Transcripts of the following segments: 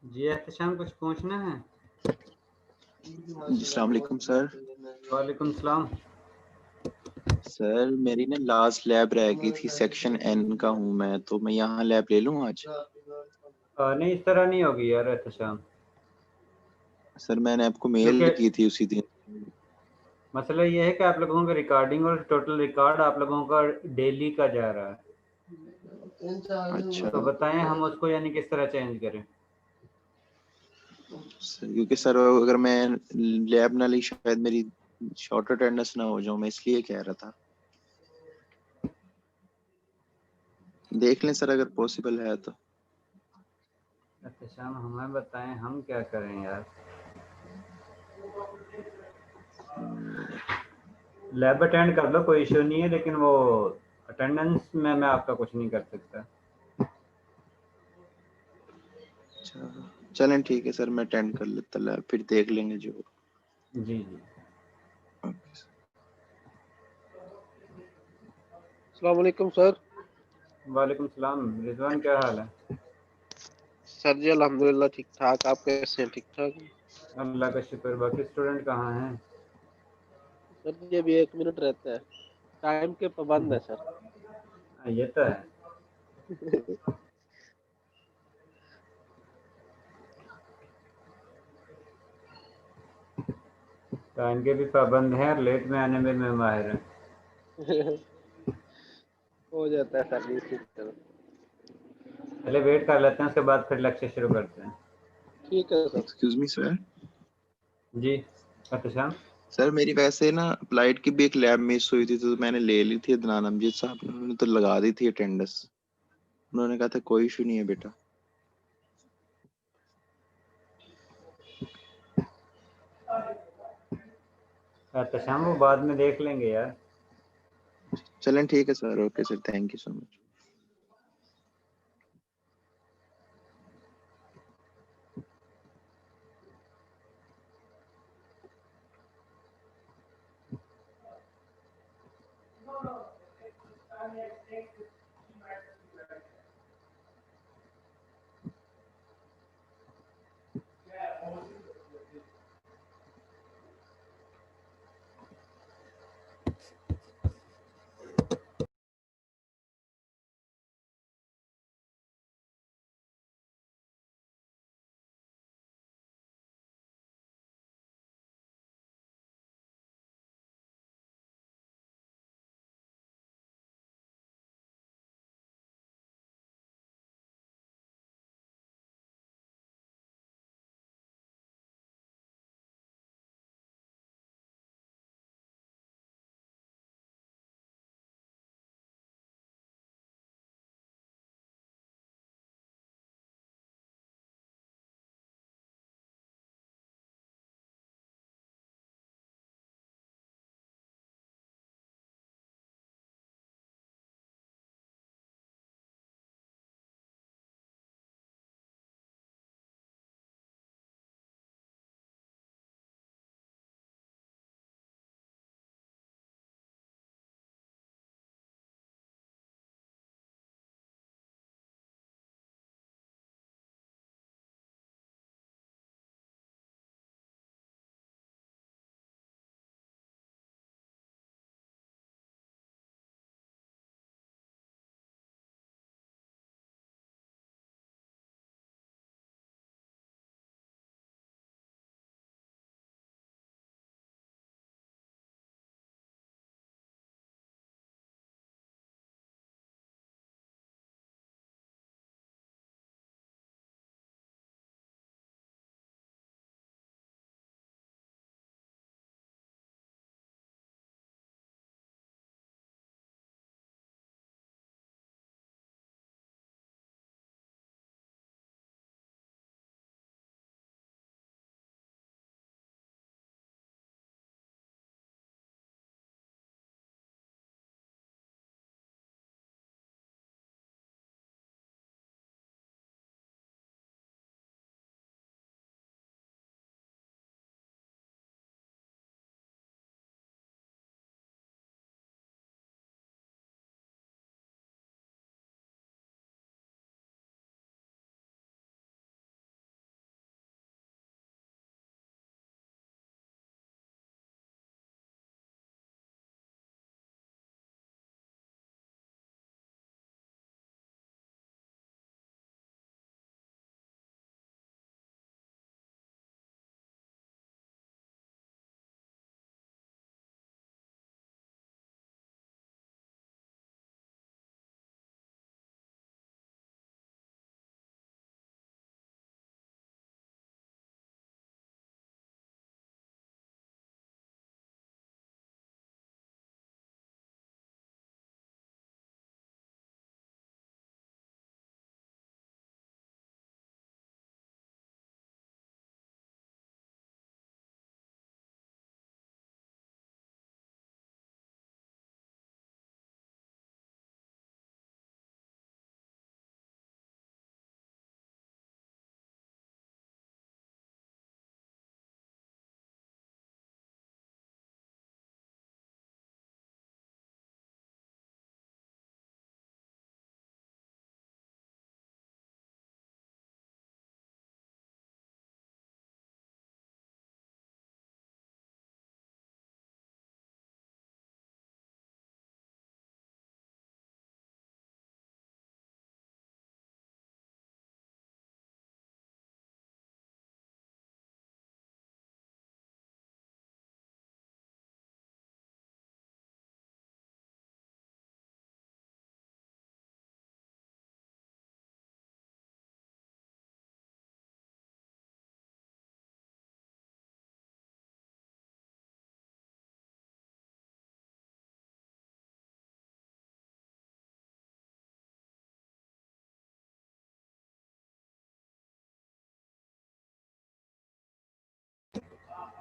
जी एहतशाम, कुछ पूछना है? अस्सलाम वालेकुम सर। वालेकुम सलाम। सर मेरी ना लास्ट लैब रह गई थी, सेक्शन एन का हूँ मैं, तो मैं यहाँ लैब ले लूँ आज? नहीं, इस तरह नहीं होगी यार एहतशाम, सर मैंने आपको मेल क्योंकि की थी उसी दिन। मसला ये है कि आप लोगों का रिकॉर्डिंग और टोटल रिकॉर्ड आप लोगों का डेली का जा रहा है। अच्छा तो बताएं हम उसको यानी किस तरह चेंज करें? सर, क्योंकि सर अगर मैं लैब ना ली शायद मेरी शॉर्ट अटेंडेंस ना हो जाऊँ, मैं इसलिए कह रहा था। देख लें सर अगर पॉसिबल है तो। एहतशाम, हमें बताएं हम क्या करें यार। लैब अटेंड कर लो, कोई इशू नहीं है, लेकिन वो अटेंडेंस में मैं आपका कुछ नहीं कर सकता। अच्छा चलें ठीक है सर, मैं अटेंड कर लेता लैब, फिर देख लेंगे जो। जी जी। Okay sir. अस्सलाम वालेकुम सर। वालेकुम सलाम। रिजवान, क्या हाल है? सर जी अल्हम्दुलिल्लाह ठीक ठाक। आप कैसे हैं? ठीक ठाक? अल्लाह का शुक्र। बाकी स्टूडेंट कहाँ हैं? सर जी अभी 1 मिनट रहता है, टाइम के पाबंद है सर। ये तो है। टाइम के भी पाबंद हैं और लेट में आने में मैं माहिर हैं। हो जाता है सर जी इसी तरह। पहले वेट कर लेते हैं, उसके बाद फिर लेक्चर शुरू करते हैं। ठीक है सर। Excuse me sir. जी एहतशाम। सर मेरी वैसे ना अप्लाइड की भी एक लैब मिस हुई थी, तो मैंने ले ली थी अदनान अमजद साहब ने, उन्होंने तो लगा दी थी अटेंडेंस। उन्होंने कहा था कोई इशू नहीं है बेटा। एहतशाम, वो बाद में देख लेंगे यार। चलें ठीक है sir, okay sir, thank you so much.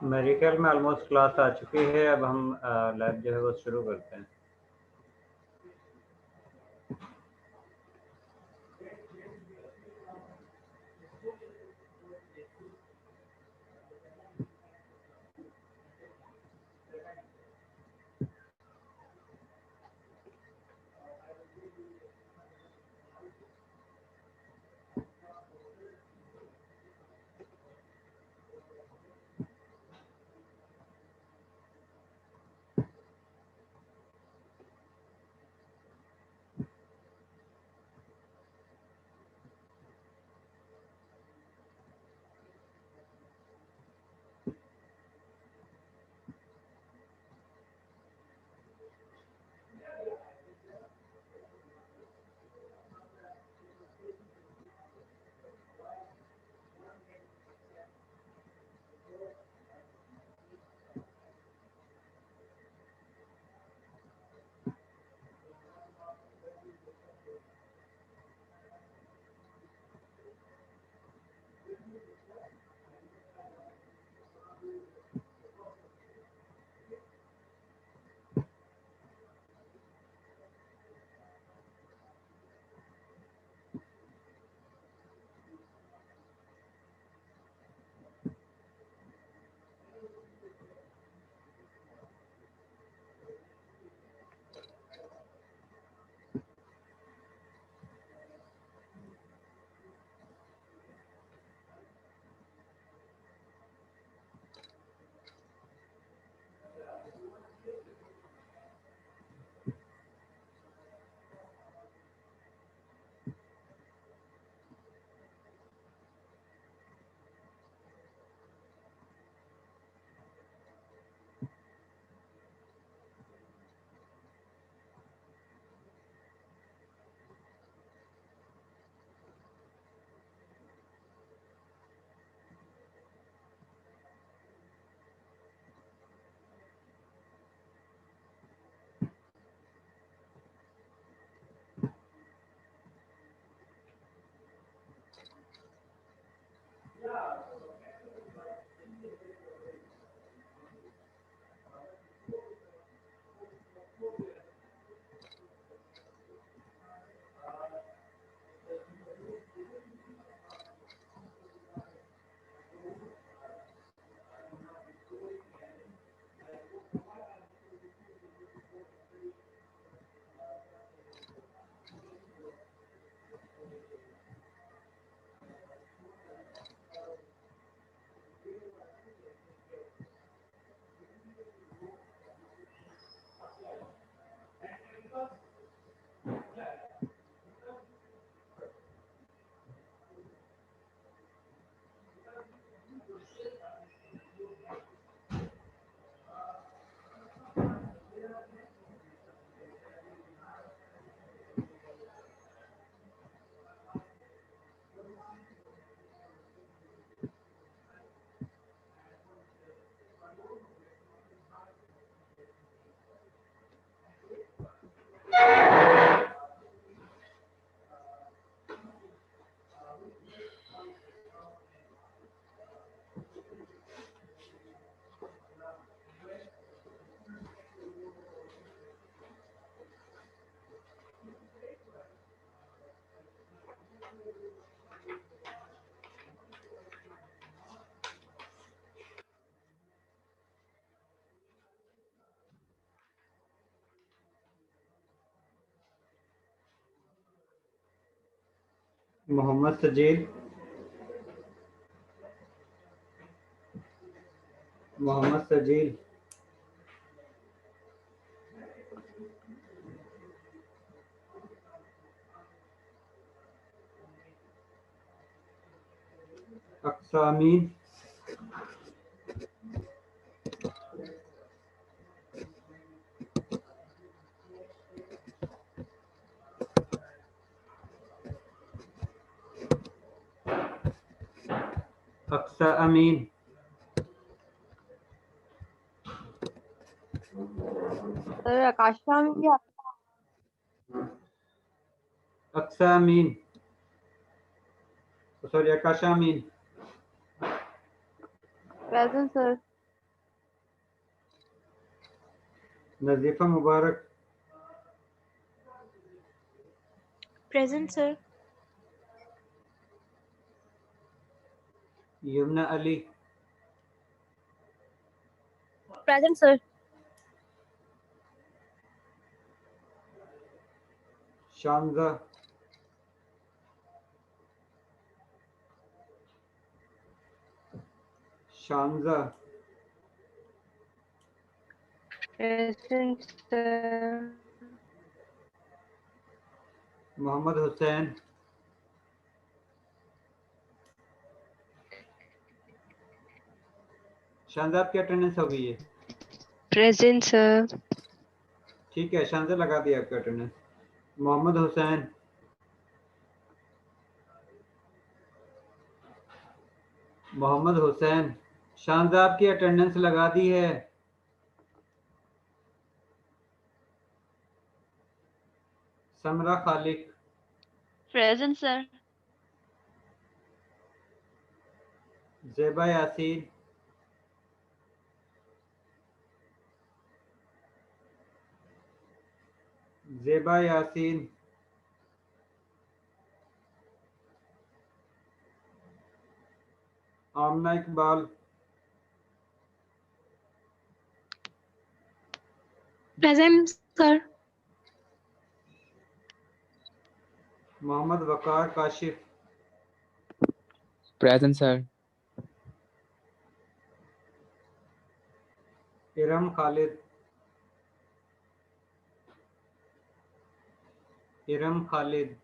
मेरे ख्याल में ऑलमोस्ट क्लास आ चुकी है। अब हम लैब जो है वो शुरू करते हैं। मोहम्मद सजील, मोहम्मद सजील, अक्सा अमीन, अक्सा अमीन, सर आकाशा में भी Aqsa Amin, sorry Akasha Amin, present sir. Najifa Mubarak, Present, sir. Yamuna Ali, Present, sir. Shanza, Shanza, Present, sir. Mohammed Hussain, Shanza आपकी अटेंडेंस हो गई है? Present, sir. ठीक है, शानजा लगा दिया आपका अटेंडेंस। मोहम्मद हुसैन, मोहम्मद हुसैन, शानजा आपकी अटेंडेंस लगा दी है। समरा खालिक, Present, sir. ज़ेबा यासीन, ज़ेबा यासीन, आमना इकबाल, Present, sir. मोहम्मद वकार Kashif, Present, sir. Iram Khalid, Iram Khalid,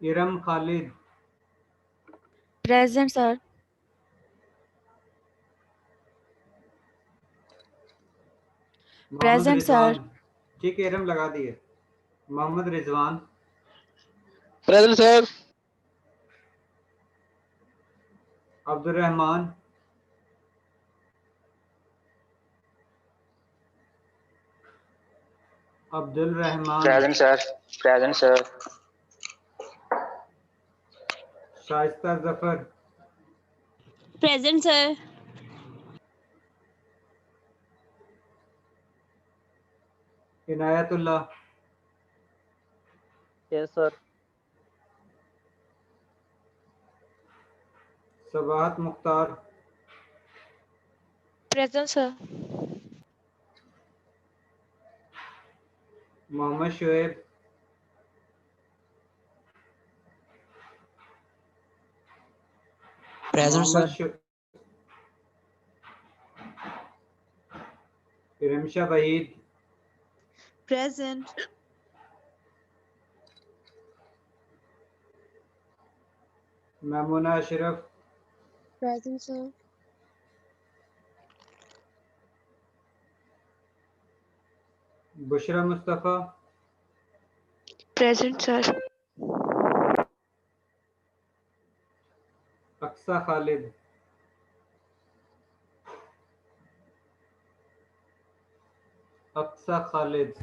Iram Khalid, Present, sir. Mohammad Present, Rizwan, sir. ठीक है, इरम लगा दिए। Mohammad Rizwan, present sir. Abdul Rahman, Abdul Rahman, Present, sir. Present, sir. Shaista Zafar, Present, sir. Inayatullah, yes sir. Sabahat Mukhtar, Present, sir. Mohammad Shoaib, Present, Mohammad sir. Rimsha Waheed, Present. Maimuna Ashraf, Present, sir. Bushra Mustafa, Present, sir. Aqsa Khalid, Aqsa Khalid,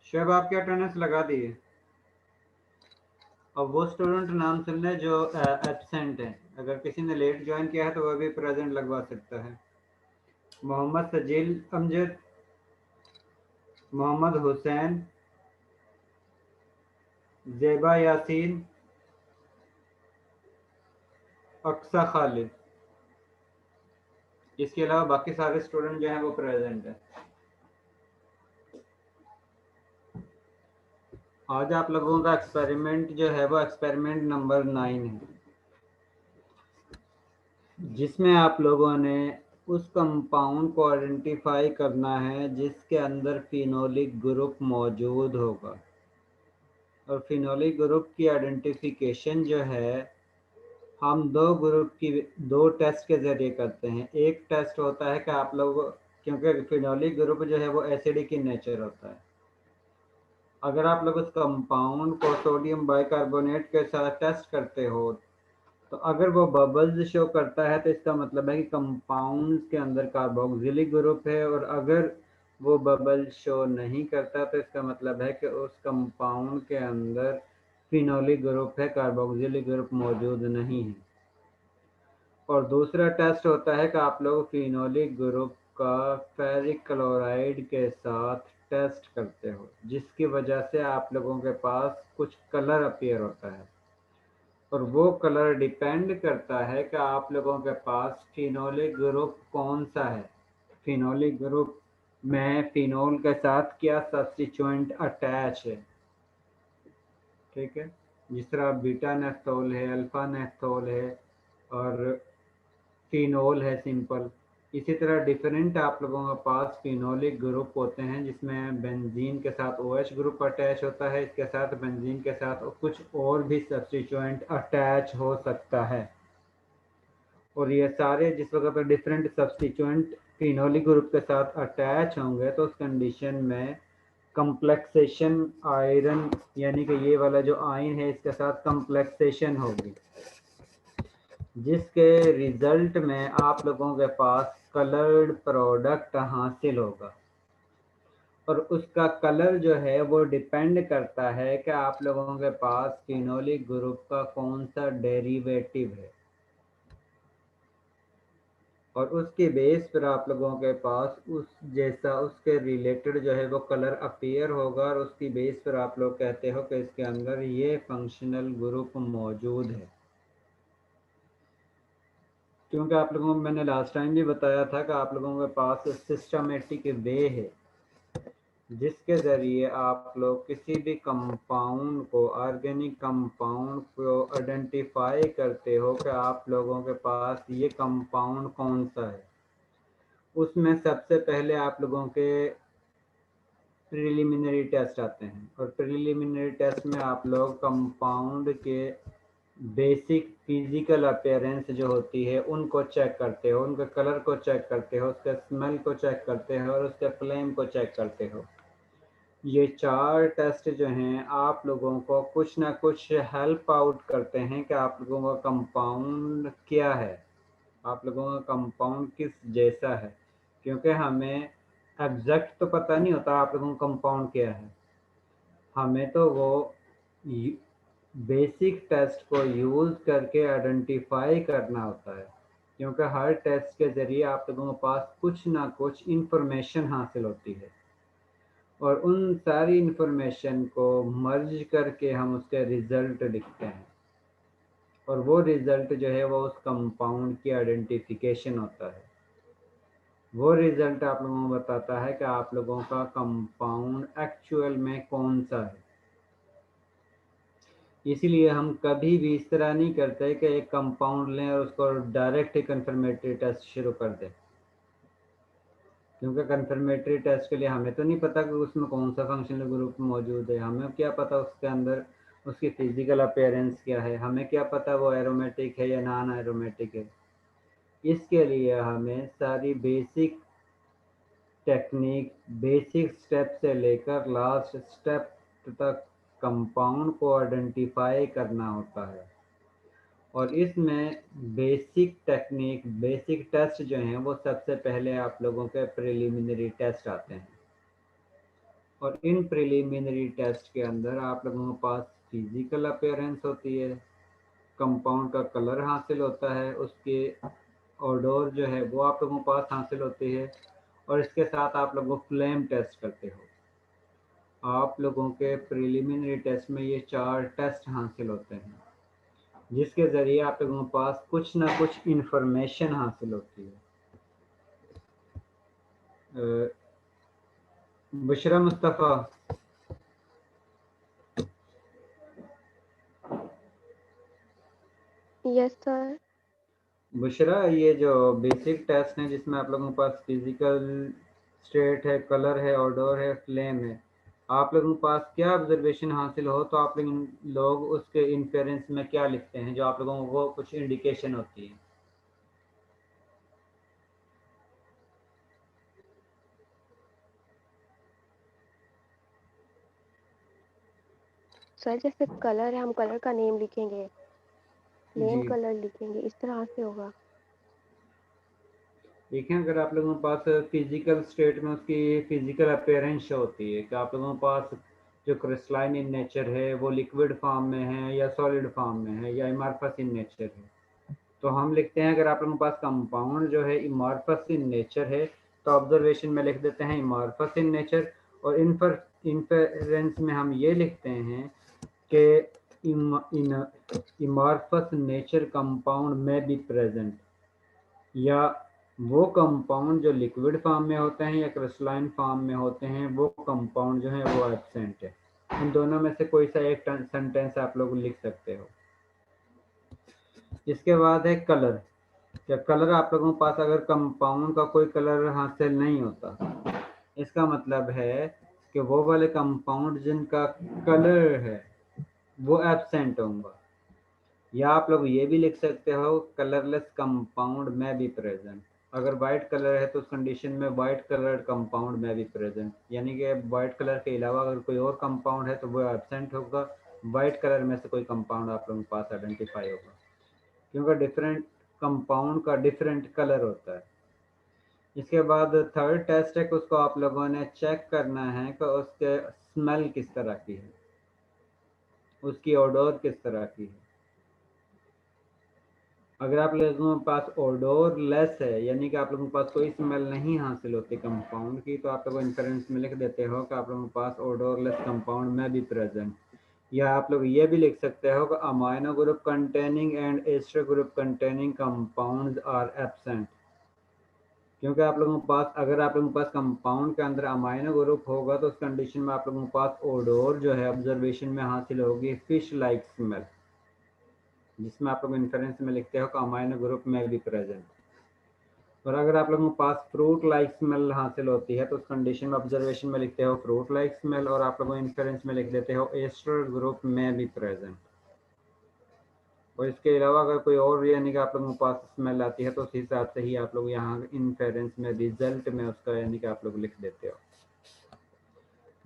शब आपके attendance लगा दिए। अब वो स्टूडेंट नाम सुन ले जो एब्सेंट है, अगर किसी ने लेट ज्वाइन किया है तो वह भी प्रेजेंट लगवा सकता है। मोहम्मद सजील अमजद, मोहम्मद हुसैन, ज़ेबा यासीन, अक्सा खालिद, इसके अलावा बाकी सारे स्टूडेंट जो हैं वो प्रेजेंट है। आज आप लोगों का एक्सपेरिमेंट जो है वो एक्सपेरिमेंट नंबर 9 है, जिसमें आप लोगों ने उस कंपाउंड को आइडेंटिफाई करना है जिसके अंदर फिनोलिक ग्रुप मौजूद होगा। और फिनोलिक ग्रुप की आइडेंटिफिकेशन जो है हम दो टेस्ट के ज़रिए करते हैं। एक टेस्ट होता है कि आप लोग, क्योंकि फिनोलिक ग्रुप जो है वो एसिडिक इन नेचर होता है, अगर आप लोग उस कंपाउंड को सोडियम बाइकार्बोनेट के साथ टेस्ट करते हो तो अगर वो बबल्स शो करता है तो इसका मतलब है कि कंपाउंड के अंदर कार्बोक्सिलिक ग्रुप है, और अगर वो बबल शो नहीं करता तो इसका मतलब है कि उस कंपाउंड के अंदर फिनोलिक ग्रुप है, कार्बोक्सिलिक ग्रुप मौजूद नहीं है। और दूसरा टेस्ट होता है कि आप लोग फिनोलिक ग्रुप का फेरिक क्लोराइड के साथ टेस्ट करते हो, जिसकी वजह से आप लोगों के पास कुछ कलर अपीयर होता है, और वो कलर डिपेंड करता है कि आप लोगों के पास फिनोलिक ग्रुप कौन सा है। फिनोलिक ग्रुप में फिनोल के साथ क्या सब्स्टिट्यूएंट अटैच है, ठीक है। जिस तरह बीटा नेफ्थोल है, अल्फा नेफ्थोल है और फिनोल है सिंपल। इसी तरह डिफरेंट आप लोगों के पास फिनोलिक ग्रुप होते हैं, जिसमें बेंजीन के साथ OH ग्रुप अटैच होता है, इसके साथ बेंजीन के साथ कुछ और भी सब्स्टिट्यूएंट अटैच हो सकता है। और ये सारे जिस वक्त पर डिफरेंट सब्स्टिट्यूएंट फिनोलिक ग्रुप के साथ अटैच होंगे तो उस कंडीशन में कम्प्लेक्सेशन आयरन, यानी कि ये वाला जो आयन है इसके साथ कम्प्लेक्सेशन होगी, जिसके रिजल्ट में आप लोगों के पास कलर्ड प्रोडक्ट हासिल होगा। और उसका कलर जो है वो डिपेंड करता है कि आप लोगों के पास फिनोलिक ग्रुप का कौन सा डेरिवेटिव है, और उसके बेस पर आप लोगों के पास उस जैसा उसके रिलेटेड जो है वो कलर अपीयर होगा, और उसकी बेस पर आप लोग कहते हो कि इसके अंदर ये फंक्शनल ग्रुप मौजूद है। क्योंकि आप लोगों को मैंने लास्ट टाइम भी बताया था कि आप लोगों के पास सिस्टमेटिक वे है जिसके ज़रिए आप लोग किसी भी कंपाउंड को, ऑर्गेनिक कंपाउंड को आइडेंटिफाई करते हो कि आप लोगों के पास ये कंपाउंड कौन सा है। उसमें सबसे पहले आप लोगों के प्रिलिमिनरी टेस्ट आते हैं, और प्रिलिमिनरी टेस्ट में आप लोग कंपाउंड के बेसिक फिजिकल अपीयरेंस जो होती है उनको चेक करते हो, उनके कलर को चेक करते हो, उसके स्मेल को चेक करते हो और उसके फ्लेम को चेक करते हो। ये 4 टेस्ट जो हैं आप लोगों को कुछ ना कुछ हेल्प आउट करते हैं कि आप लोगों का कंपाउंड क्या है, आप लोगों का कंपाउंड किस जैसा है। क्योंकि हमें एग्जैक्ट तो पता नहीं होता आप लोगों का कंपाउंड क्या है, हमें तो वो बेसिक टेस्ट को यूज़ करके आइडेंटिफाई करना होता है। क्योंकि हर टेस्ट के ज़रिए आप लोगों के पास कुछ ना कुछ इंफॉर्मेशन हासिल होती है, और उन सारी इंफॉर्मेशन को मर्ज करके हम उसके रिज़ल्ट लिखते हैं, और वो रिज़ल्ट जो है वो उस कंपाउंड की आइडेंटिफिकेशन होता है। वो रिज़ल्ट आप लोगों को बताता है कि आप लोगों का कंपाउंड एक्चुअल में कौन सा है। इसीलिए हम कभी भी इस तरह नहीं करते कि एक कंपाउंड लें और उसको डायरेक्ट ही कंफर्मेटरी टेस्ट शुरू कर दें, क्योंकि कंफर्मेटरी टेस्ट के लिए हमें तो नहीं पता कि उसमें कौन सा फंक्शनल ग्रुप मौजूद है, हमें क्या पता उसके अंदर उसकी फिजिकल अपीयरेंस क्या है, हमें क्या पता वो एरोमेटिक है या नॉन एरोमेटिक है। इसके लिए हमें सारी बेसिक टेक्निक, बेसिक स्टेप से लेकर लास्ट स्टेप तक कंपाउंड को आइडेंटिफाई करना होता है। और इसमें बेसिक टेक्निक, बेसिक टेस्ट जो हैं वो सबसे पहले आप लोगों के प्रिलिमिनरी टेस्ट आते हैं, और इन प्रिलिमिनरी टेस्ट के अंदर आप लोगों के पास फिजिकल अपीयरेंस होती है, कंपाउंड का कलर हासिल होता है, उसके ऑडोर जो है वो आप लोगों के पास हासिल होती है, और इसके साथ आप लोगों फ्लेम टेस्ट करते हो। आप लोगों के प्रिलिमिनरी टेस्ट में ये 4 टेस्ट हासिल होते हैं, जिसके ज़रिए आप लोगों के पास कुछ ना कुछ इंफॉर्मेशन हासिल होती है। Bushra Mustafa, yes sir. बुशरा, ये जो बेसिक टेस्ट हैं जिसमें आप लोगों के पास फिजिकल स्टेट है, कलर है, ऑडोर है, फ्लेम है, आप लोगों के पास क्या ऑब्जर्वेशन हासिल हो तो आप लोग उसके इन्फेरेंस में क्या लिखते हैं, जो आप लोगों को कुछ इंडिकेशन होती है। सर जैसे कलर है, हम कलर का नेम लिखेंगे, फ्लेम जी कलर लिखेंगे, इस तरह से होगा। देखें, अगर आप लोगों के पास फिजिकल स्टेट में उसकी फिजिकल अपीयरेंस होती है कि आप लोगों के पास जो क्रिस्टलाइन इन नेचर है वो लिक्विड फॉर्म में है या सॉलिड फॉर्म में है या इमॉर्फस इन नेचर है। तो हम लिखते हैं, अगर आप लोगों के पास कंपाउंड जो है इमॉर्फस इन नेचर है तो ऑब्जर्वेशन में लिख देते हैं इमॉर्फस इन नेचर, और इन्फेरेंस में हम ये लिखते हैं कि इमॉर्फस नेचर कंपाउंड में बी प्रेजेंट, या वो कंपाउंड जो लिक्विड फॉर्म में होते हैं या क्रिस्टलाइन फॉर्म में होते हैं वो कंपाउंड जो है वो एब्सेंट है। इन दोनों में से कोई सा एक सेंटेंस आप लोग लिख सकते हो। इसके बाद है कलर। क्या कलर आप लोगों के पास अगर कंपाउंड का कोई कलर हासिल नहीं होता, इसका मतलब है कि वो वाले कंपाउंड जिनका कलर है वो एब्सेंट होंगे। या आप लोग ये भी लिख सकते हो कलरलेस कंपाउंड में भी प्रेजेंट। अगर वाइट कलर है तो उस कंडीशन में वाइट कलर कंपाउंड में भी प्रेजेंट, यानी कि वाइट कलर के अलावा अगर कोई और कंपाउंड है तो वो एब्सेंट होगा। वाइट कलर में से कोई कंपाउंड आप लोगों के पास आइडेंटिफाई होगा, क्योंकि डिफरेंट कंपाउंड का डिफरेंट कलर होता है। इसके बाद थर्ड टेस्ट है कि उसको आप लोगों ने चेक करना है कि उसके स्मेल किस तरह की है, उसकी ओडोर किस तरह की है। अगर आप लोगों के पास ओडोर लेस है, यानी कि आप लोगों के पास कोई स्मेल नहीं हासिल होती कंपाउंड की, तो आप लोग इन्फरेंस में लिख देते हो कि आप लोगों के पास ओडोर लेस कंपाउंड में भी प्रेजेंट। या आप लोग ये भी लिख सकते हो कि amino group containing and ester group containing compounds are absent, क्योंकि आप लोगों के पास अगर आप लोगों के पास कंपाउंड के अंदर अमाइनो ग्रुप होगा तो उस कंडीशन में आप लोगों के पास ओडोर जो है ऑब्जर्वेशन में हासिल होगी फिश लाइक स्मेल, जिसमें आप लोग इन्फरेंस में लिखते हो कि अमाइनो ग्रुप में भी प्रेजेंट। और अगर आप लोगों के पास फ्रूट लाइक स्मेल हासिल होती है तो उस कंडीशन में ऑब्जर्वेशन में लिखते हो फ्रूट लाइक स्मेल, और आप लोगों इन्फरेंस में लिख देते हो एस्टर ग्रुप में भी प्रेजेंट। और इसके अलावा अगर कोई और यानी कि आप लोगों के पास स्मेल आती है तो उस हिसाब से ही आप लोग यहाँ इन्फरेंस में रिजल्ट में उसका यानी कि आप लोग लिख देते हो।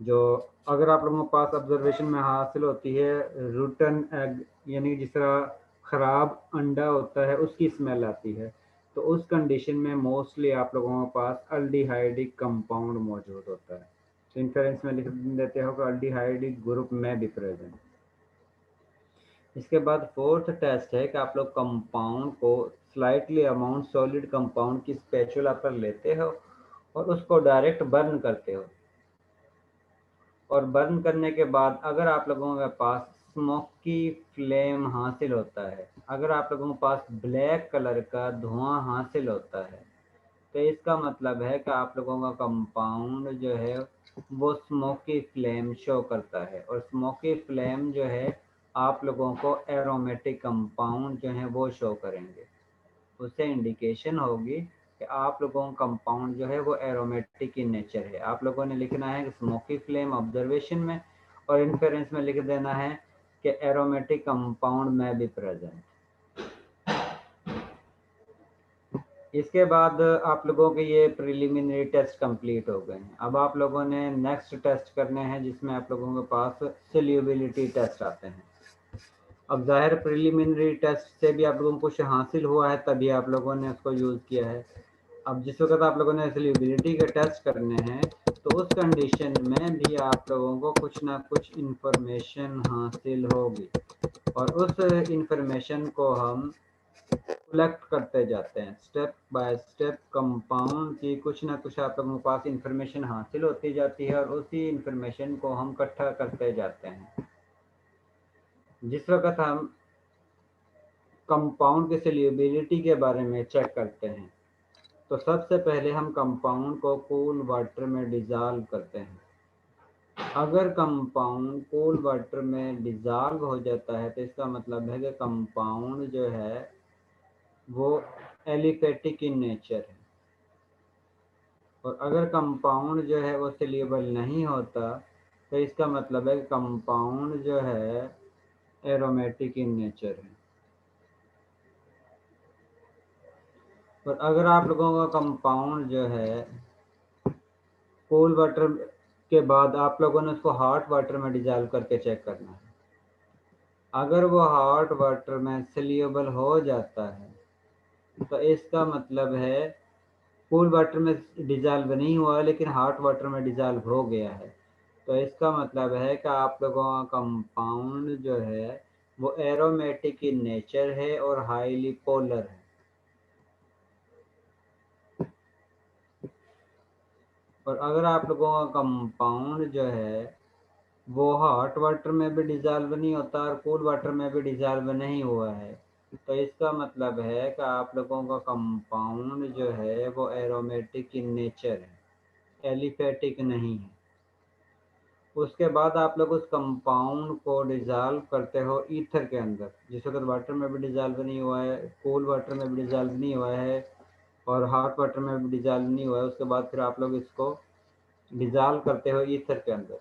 जो अगर आप लोगों के पास ऑब्जर्वेशन में हासिल होती है रूटन एग, यानी जिस तरह खराब अंडा होता है उसकी स्मेल आती है, तो उस कंडीशन में मोस्टली आप लोगों के पास अल्डिहाइडिक कंपाउंड मौजूद होता है। तो इन्फरेंस में लिख देते हो कि अल्डिहाइडिक ग्रुप में भी प्रेजेंट। इसके बाद फोर्थ टेस्ट है कि आप लोग कंपाउंड को स्लाइटली अमाउंट सॉलिड कंपाउंड की स्पैचुला पर लेते हो और उसको डायरेक्ट बर्न करते हो, और बर्न करने के बाद अगर आप लोगों के पास स्मोकी फ्लेम हासिल होता है, अगर आप लोगों के पास ब्लैक कलर का धुआं हासिल होता है, तो इसका मतलब है कि आप लोगों का कंपाउंड जो है वो स्मोकी फ्लेम शो करता है। और स्मोकी फ्लेम जो है आप लोगों को एरोमेटिक कंपाउंड जो है वो शो करेंगे। उससे इंडिकेशन होगी कि आप लोगों का कंपाउंड जो है वो एरोमेटिक इन नेचर है। आप लोगों ने लिखना है कि स्मोकी फ्लेम ऑब्जर्वेशन में, और इन्फेरेंस में लिख देना है कि एरोमेटिक कंपाउंड में भी प्रेजेंट। इसके बाद आप लोगों के ये प्रिलिमिनरी टेस्ट कंप्लीट हो गए हैं। अब आप लोगों ने नेक्स्ट टेस्ट करने हैं जिसमें आप लोगों के पास सोल्यूबिलिटी टेस्ट आते हैं। अब जाहिर प्रिलिमिनरी टेस्ट से भी आप लोगों को कुछ हासिल हुआ है तभी आप लोगों ने उसको यूज़ किया है। अब जिस वक्त आप लोगों ने सोल्यूबिलिटी के टेस्ट करने हैं तो उस कंडीशन में भी आप लोगों को कुछ ना कुछ इंफॉर्मेशन हासिल होगी, और उस इंफॉर्मेशन को हम कलेक्ट करते जाते हैं स्टेप बाय स्टेप। कंपाउंड की कुछ ना कुछ आप लोगों के पास इंफॉर्मेशन हासिल होती जाती है और उसी इंफॉर्मेशन को हम इकट्ठा करते जाते हैं। जिस वक्त हम कंपाउंड की सोल्यूबिलिटी के बारे में चेक करते हैं तो सबसे पहले हम कंपाउंड को कूल वाटर में डिज़ोल्व करते हैं। अगर कंपाउंड कूल वाटर में डिज़ोल्व हो जाता है तो इसका मतलब है कि कंपाउंड जो है वो एलिफेटिक इन नेचर है, और अगर कंपाउंड जो है वो सोल्यूबल नहीं होता तो इसका मतलब है कि कंपाउंड जो है एरोमेटिक इन नेचर है। और अगर आप लोगों का कंपाउंड जो है कूल वाटर के बाद आप लोगों ने उसको हॉट वाटर में डिज़ोल्व करके चेक करना है। अगर वो हॉट वाटर में सोल्यूबल हो जाता है तो इसका मतलब है कूल वाटर में डिज़ोल्व नहीं हुआ लेकिन हॉट वाटर में डिज़ोल्व हो गया है। तो इसका मतलब है कि आप लोगों का कंपाउंड जो है वो एरोमेटिक इन नेचर है और हाईली पोलर है। और अगर आप लोगों का कंपाउंड जो है वो हॉट वाटर में भी डिज़ोल्व नहीं होता और कूल वाटर में भी डिज़ोल्व नहीं हुआ है, तो इसका मतलब है कि आप लोगों का कंपाउंड जो है वो एरोमेटिक इन नेचर है, एलिफेटिक नहीं है। उसके बाद आप लोग उस कंपाउंड को डिज़ोल्व करते हो ईथर के अंदर, जिस वक्त वाटर में भी डिज़ोल्व नहीं हुआ है, कूल वाटर में भी डिज़ोल्व नहीं हुआ है और हॉट वाटर में भी डिज़ोल्व नहीं हुआ है। उसके बाद फिर आप लोग इसको डिज़ोल्व करते हो ईथर के अंदर।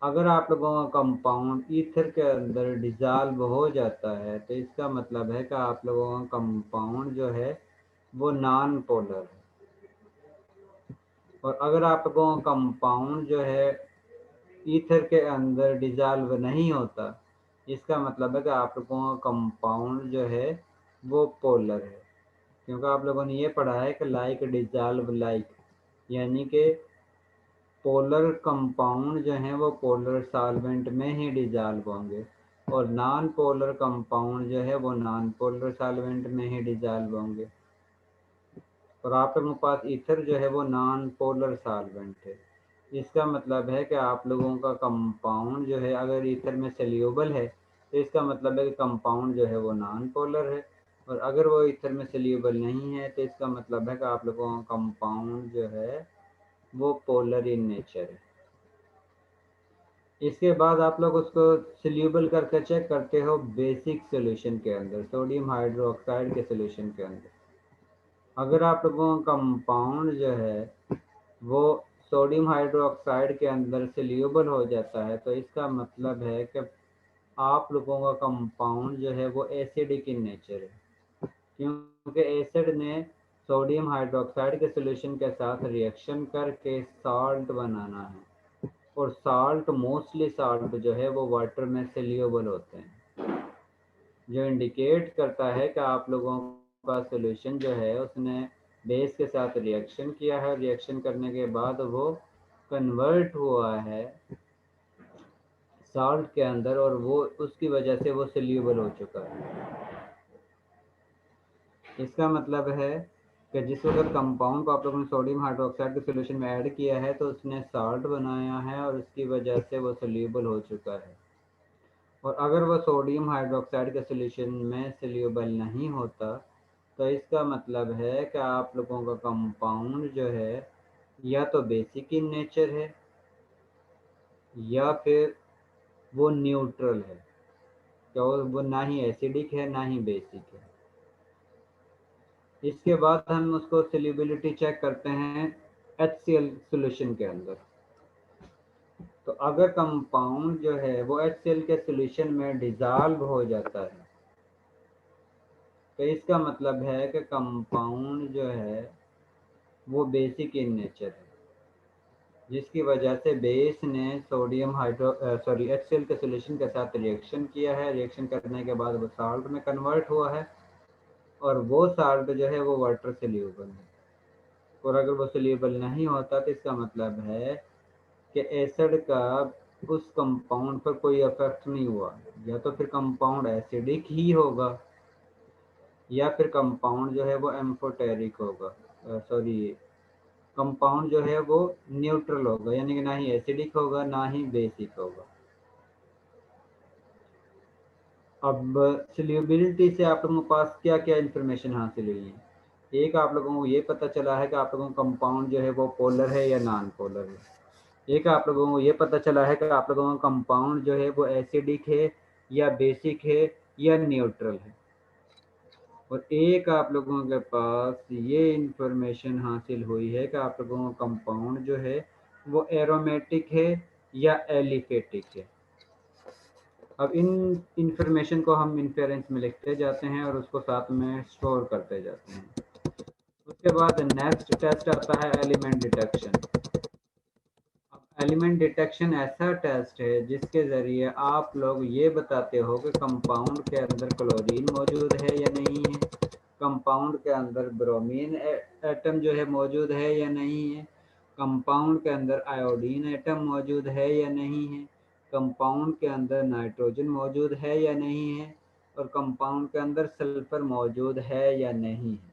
अगर आप लोगों का कंपाउंड ईथर के अंदर डिज़ोल्व हो जाता है तो इसका मतलब है कि आप लोगों का कंपाउंड जो है वो नॉन पोलर है। और अगर आप लोगों का कंपाउंड जो है ईथर के अंदर डिज़ोल्व नहीं होता, इसका मतलब है कि आप लोगों का कंपाउंड जो है वो पोलर है। क्योंकि आप लोगों ने ये पढ़ा है कि लाइक डिज़ोल्व लाइक, यानी कि पोलर कंपाउंड जो हैं वो पोलर सॉल्वेंट में ही डिज़ोल्व होंगे और नॉन पोलर कंपाउंड जो है वो नॉन पोलर सॉल्वेंट में ही डिज़ोल्व होंगे। और आप लोगों के पास ईथर जो है वो नॉन पोलर सॉल्वेंट है। इसका मतलब है कि आप लोगों का कंपाउंड जो है अगर ईथर में सोल्यूबल है तो इसका मतलब है कि कंपाउंड जो है वो नॉन पोलर है, और अगर वो ईथर में सोल्यूबल नहीं है तो इसका मतलब है कि आप लोगों का कंपाउंड जो है वो पोलर इन नेचर है। इसके बाद आप लोग उसको सोल्यूबल करके चेक करते हो बेसिक सॉल्यूशन के अंदर, सोडियम हाइड्रोक्साइड के सॉल्यूशन के अंदर। अगर आप लोगों का कंपाउंड जो है वो सोडियम हाइड्रोक्साइड के अंदर सोल्यूबल हो जाता है तो इसका मतलब है कि आप लोगों का कंपाउंड जो है वो एसिडिक इन नेचर है, क्योंकि एसिड ने सोडियम हाइड्रोक्साइड के सॉल्यूशन के साथ रिएक्शन करके साल्ट बनाना है, और साल्ट मोस्टली साल्ट जो है वो वाटर में सोल्यूबल होते हैं, जो इंडिकेट करता है कि आप लोगों का सॉल्यूशन जो है उसने बेस के साथ रिएक्शन किया है, रिएक्शन करने के बाद वो कन्वर्ट हुआ है साल्ट के अंदर और वो उसकी वजह से वो सोल्यूबल हो चुका है। इसका मतलब है कि जिस वक्त कंपाउंड को आप लोगों ने सोडियम हाइड्रोक्साइड के सॉल्यूशन में ऐड किया है तो उसने साल्ट बनाया है और उसकी वजह से वो सोल्यूबल हो चुका है। और अगर वो सोडियम हाइड्रोक्साइड के सॉल्यूशन में सोल्यूबल नहीं होता तो इसका मतलब है कि आप लोगों का कंपाउंड जो है या तो बेसिक इन नेचर है या फिर वो न्यूट्रल है, तो वो ना ही एसिडिक है ना ही बेसिक है। इसके बाद हम उसको सोल्यूबिलिटी चेक करते हैं HCl सॉल्यूशन के अंदर। तो अगर कंपाउंड जो है वो HCl के सॉल्यूशन में डिज़ोल्व हो जाता है तो इसका मतलब है कि कंपाउंड जो है वो बेसिक इन नेचर है, जिसकी वजह से बेस ने HCl के सॉल्यूशन के साथ रिएक्शन किया है, रिएक्शन करने के बाद वो साल्ट में कन्वर्ट हुआ है और वो साल्ट जो है वो वाटर सोल्यूबल है। और अगर वो सोल्यूबल नहीं होता तो इसका मतलब है कि एसिड का उस कंपाउंड पर कोई इफेक्ट नहीं हुआ, या तो फिर कंपाउंड एसिडिक ही होगा या फिर कंपाउंड जो है वो एम्फोटेरिक होगा, कंपाउंड जो है वो न्यूट्रल होगा, यानी कि ना ही एसिडिक होगा ना ही बेसिक होगा। अब सोल्यूबिलिटी से आप लोगों के पास क्या क्या इंफॉर्मेशन हासिल हुई है? एक, आप लोगों को ये पता चला है कि आप लोगों का कंपाउंड जो है वो पोलर है या नॉन पोलर है। एक, आप लोगों को ये पता चला है कि आप लोगों का कंपाउंड जो है वो एसिडिक है या बेसिक है या न्यूट्रल है। और एक, आप लोगों के पास ये इंफॉर्मेशन हासिल हुई है कि आप लोगों का कंपाउंड जो है वो एरोमेटिक है या एलिफेटिक है। अब इन इंफॉर्मेशन को हम इन्फेरेंस में लिखते जाते हैं और उसको साथ में स्टोर करते जाते हैं। उसके बाद नेक्स्ट टेस्ट आता है एलिमेंट डिटेक्शन। एलिमेंट डिटेक्शन ऐसा टेस्ट है जिसके ज़रिए आप लोग ये बताते हो कि कंपाउंड के अंदर क्लोरीन मौजूद है या नहीं है, कंपाउंड के अंदर ब्रोमीन एटम जो है मौजूद है या नहीं है, कंपाउंड के अंदर आयोडीन एटम मौजूद है या नहीं है, कंपाउंड के अंदर नाइट्रोजन मौजूद है या नहीं है, और कंपाउंड के अंदर सल्फर मौजूद है या नहीं है।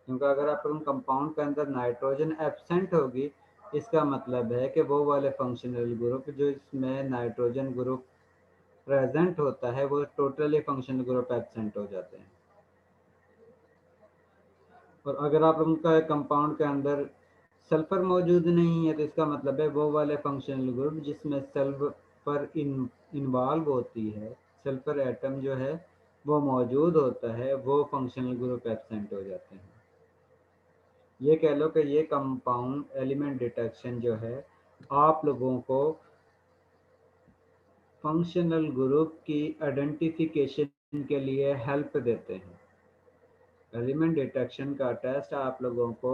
क्योंकि अगर आप कंपाउंड के अंदर नाइट्रोजन एब्सेंट होगी, इसका मतलब है कि वो वाले फंक्शनल ग्रुप जो इसमें नाइट्रोजन ग्रुप प्रेजेंट होता है वो टोटली फंक्शनल ग्रुप एब्सेंट हो जाते हैं। और अगर आप उनका कंपाउंड के अंदर सल्फर मौजूद नहीं है तो इसका मतलब है वो वाले फंक्शनल ग्रुप जिसमें सल्फर इन्वॉल्व होती है, सल्फर एटम जो है वो मौजूद होता है, वो फंक्शनल ग्रुप एब्सेंट हो जाते हैं। ये कह लो कि ये कंपाउंड एलिमेंट डिटेक्शन जो है आप लोगों को फंक्शनल ग्रुप की आइडेंटिफिकेशन के लिए हेल्प देते हैं। एलिमेंट डिटेक्शन का टेस्ट आप लोगों को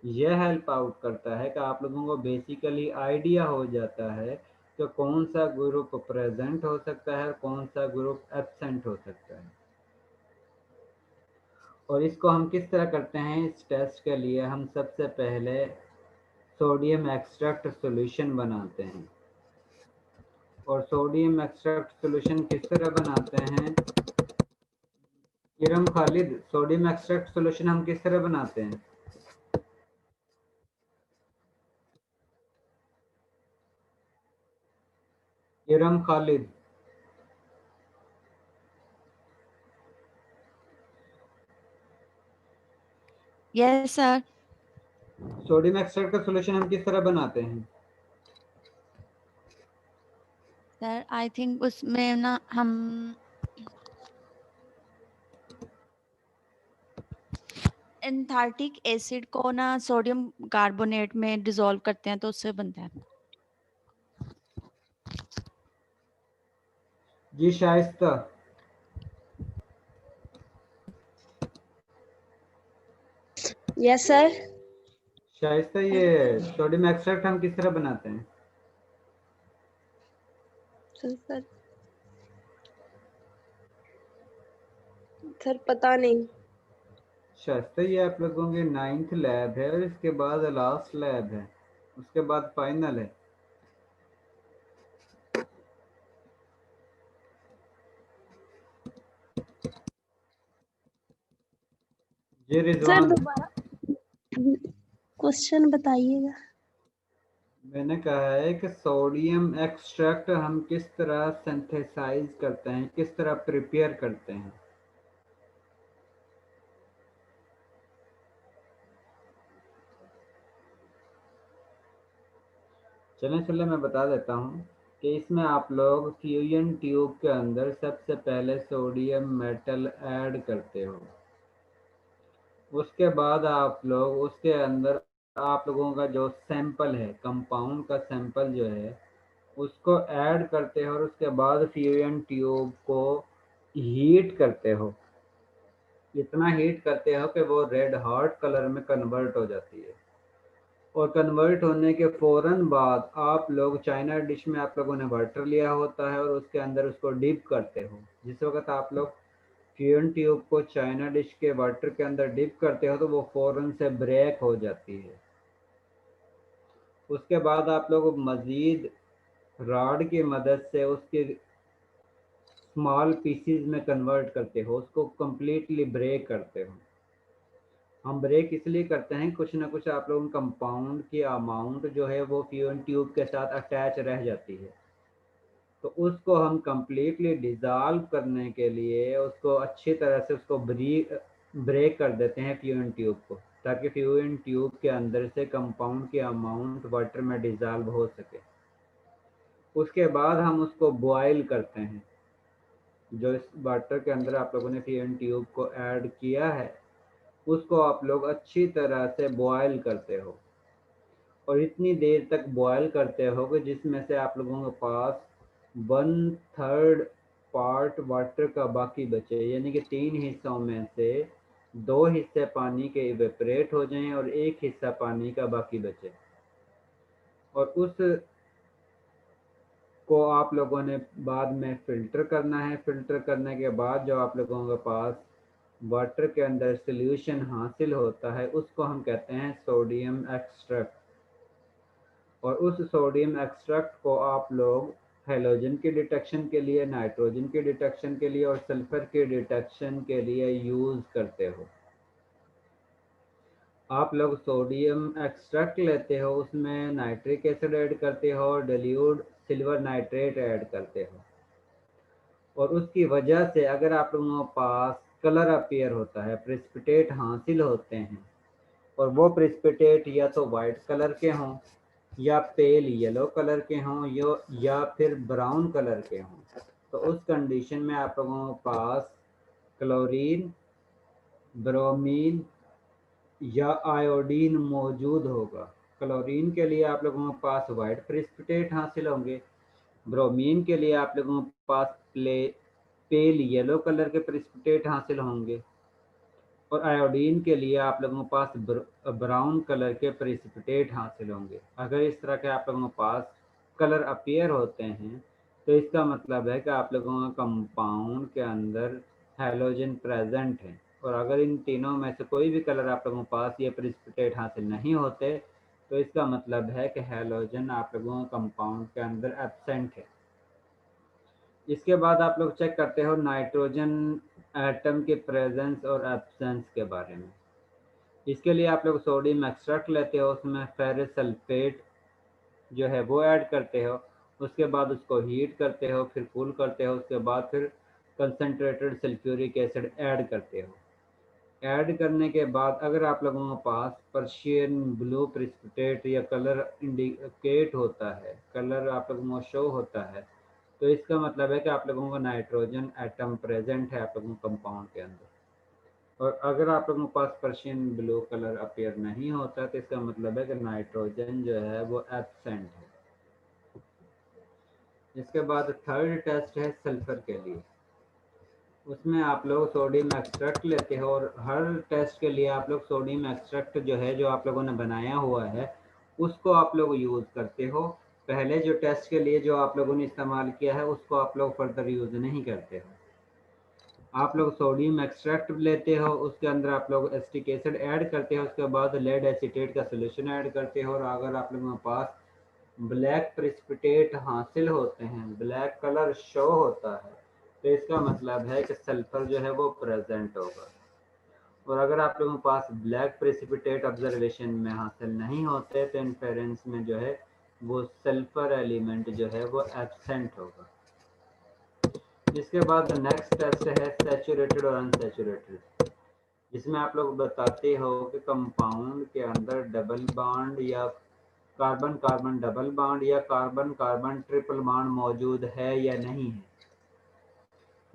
यह हेल्प आउट करता है कि आप लोगों को बेसिकली आइडिया हो जाता है कि कौन सा ग्रुप प्रेजेंट हो सकता है और कौन सा ग्रुप एब्सेंट हो सकता है। और इसको हम किस तरह करते हैं, इस टेस्ट के लिए हम सबसे पहले सोडियम एक्सट्रैक्ट सॉल्यूशन बनाते हैं। और सोडियम एक्सट्रैक्ट सॉल्यूशन किस तरह बनाते हैं, Iram Khalid, sodium extract solution हम किस तरह बनाते हैं? Iram Khalid, yes sir. Sodium extract का सॉल्यूशन हम किस तरह बनाते हैं? सर आई थिंक उसमें ना हम एंथार्टिक एसिड को ना सोडियम कार्बोनेट में डिसॉल्व करते हैं तो उससे बनता है। जी शाइस्ता, यस सर। शाइस्ता ये सोडियम एक्सट्रैक्ट हम किस तरह बनाते हैं? सर सर पता नहीं। शाइस्ता ये आप लोगों की 9th लैब है और इसके बाद लास्ट लैब है, उसके बाद फाइनल है। जी सर रिजवान, दोबारा क्वेश्चन बताइएगा। मैंने कहा है कि सोडियम एक्सट्रैक्ट हम किस तरह सिंथेसाइज करते हैं, किस तरह प्रिपेयर करते हैं। चलें मैं बता देता हूँ कि इसमें आप लोग फ्यूजन ट्यूब के अंदर सबसे पहले सोडियम मेटल ऐड करते हो। उसके बाद आप लोग उसके अंदर आप लोगों का जो सैंपल है, कंपाउंड का सैंपल जो है उसको ऐड करते हो और उसके बाद फ्यूजन ट्यूब को हीट करते हो। इतना हीट करते हो कि वो रेड हॉट कलर में कन्वर्ट हो जाती है। और कन्वर्ट होने के फ़ौरन बाद आप लोग चाइना डिश में आप लोगों ने वाटर लिया होता है और उसके अंदर उसको डिप करते हो। जिस वक्त आप लोग फ्यूजन ट्यूब को चाइना डिश के वाटर के अंदर डिप करते हो तो वो फ़ौरन से ब्रेक हो जाती है। उसके बाद आप लोग मज़ीद रॉड की मदद से उसके स्मॉल पीसीज में कन्वर्ट करते हो, उसको कम्प्लीटली ब्रेक करते हो। हम ब्रेक इसलिए करते हैं कुछ ना कुछ आप लोगों कंपाउंड की अमाउंट जो है वो फ्यूजन ट्यूब के साथ अटैच रह जाती है, तो उसको हम कम्प्लीटली डिज़ोल्व करने के लिए उसको अच्छी तरह से उसको ब्रेक कर देते हैं फ्यूजन ट्यूब को, ताकि फ्यूजन ट्यूब के अंदर से कंपाउंड की अमाउंट वाटर में डिज़ोल्व हो सके। उसके बाद हम उसको बॉयल करते हैं। जो इस वाटर के अंदर आप लोगों ने फ्यूजन ट्यूब को ऐड किया है उसको आप लोग अच्छी तरह से बॉयल करते हो और इतनी देर तक बॉयल करते हो कि जिसमें से आप लोगों के पास 1/3 पार्ट वाटर का बाकी बचे, यानी कि 3 हिस्सों में से 2 हिस्से पानी के इवेपरेट हो जाएं और 1 हिस्सा पानी का बाकी बचे। और उस को आप लोगों ने बाद में फ़िल्टर करना है। फ़िल्टर करने के बाद जो आप लोगों के पास वाटर के अंदर सॉल्यूशन हासिल होता है उसको हम कहते हैं सोडियम एक्सट्रैक्ट। और उस सोडियम एक्सट्रैक्ट को आप लोग हैलोजन के डिटेक्शन के लिए, नाइट्रोजन के डिटेक्शन के लिए और सल्फर के डिटेक्शन के लिए यूज़ करते हो। आप लोग सोडियम एक्सट्रैक्ट लेते हो, उसमें नाइट्रिक एसिड ऐड करते हो और डिल्यूट सिल्वर नाइट्रेट ऐड करते हो, और उसकी वजह से अगर आप लोगों के पास कलर अपीयर होता है, प्रेसिपिटेट हासिल होते हैं, और वो प्रेसिपिटेट या तो वाइट कलर के हों या पेल येलो कलर के हों या फिर ब्राउन कलर के हों, तो उस कंडीशन में आप लोगों के पास क्लोरीन, ब्रोमीन या आयोडीन मौजूद होगा। क्लोरीन के लिए आप लोगों के पास वाइट प्रेसिपिटेट हासिल होंगे, ब्रोमीन के लिए आप लोगों के पास पेल येलो कलर के प्रेसिपिटेट हासिल होंगे, और आयोडीन के लिए आप लोगों के पास ब्राउन कलर के प्रेसिपिटेट हासिल होंगे। अगर इस तरह के आप लोगों के पास कलर अपीयर होते हैं तो इसका मतलब है कि आप लोगों के कंपाउंड के अंदर हैलोजन प्रेजेंट है, और अगर इन तीनों में से कोई भी कलर आप लोगों के पास ये प्रेसिपिटेट हासिल नहीं होते तो इसका मतलब है कि हैलोजन आप लोगों के कंपाउंड के अंदर एब्सेंट है। इसके बाद आप लोग चेक करते हो नाइट्रोजन एटम के प्रेजेंस और एब्सेंस के बारे में। इसके लिए आप लोग सोडियम एक्सट्रैक्ट लेते हो, उसमें फेरस सल्फेट जो है वो ऐड करते हो, उसके बाद उसको हीट करते हो, फिर कूल करते हो, उसके बाद फिर कंसनट्रेटेड सल्फ्यूरिक एसिड ऐड करते हो। ऐड करने के बाद अगर आप लोगों के पास पर्शियन ब्लू प्रेसिपिटेट या कलर इंडिकेट होता है, कलर आप लोगों को शो होता है, तो इसका मतलब है कि आप लोगों का नाइट्रोजन एटम प्रेजेंट है आप लोगों के कंपाउंड के अंदर। और अगर आप लोगों के पास पर्शियन ब्लू कलर अपीयर नहीं होता तो इसका मतलब है कि नाइट्रोजन जो है वो एब्सेंट है। इसके बाद थर्ड टेस्ट है सल्फर के लिए। उसमें आप लोग सोडियम एक्सट्रैक्ट लेते हो, और हर टेस्ट के लिए आप लोग सोडियम एक्सट्रैक्ट जो है जो आप लोगों ने बनाया हुआ है उसको आप लोग यूज़ करते हो। पहले जो टेस्ट के लिए जो आप लोगों ने इस्तेमाल किया है उसको आप लोग फर्दर यूज़ नहीं करते हो। आप लोग सोडियम एक्सट्रैक्ट लेते हो, उसके अंदर आप लोग एसिटिक एसिड ऐड करते हो, उसके बाद लेड एसीटेट का सोल्यूशन ऐड करते हो, और अगर आप लोगों के पास ब्लैक प्रेसिपिटेट हासिल होते हैं, ब्लैक कलर शो होता है, तो इसका मतलब है कि सल्फर जो है वो प्रेजेंट होगा। और अगर आप लोगों के पास ब्लैक प्रेसिपिटेट ऑब्जर्वेशन में हासिल नहीं होते तो इन्फेरेंस में जो है वो सल्फर एलिमेंट जो है वो एब्सेंट होगा। इसके बाद नेक्स्ट टेस्ट है सैचुरेटेड और अनसैचुरेटेड, जिसमें आप लोग बताते हो कि कंपाउंड के अंदर डबल बॉन्ड या कार्बन कार्बन डबल बॉन्ड या कार्बन कार्बन ट्रिपल बॉन्ड मौजूद है या नहीं है।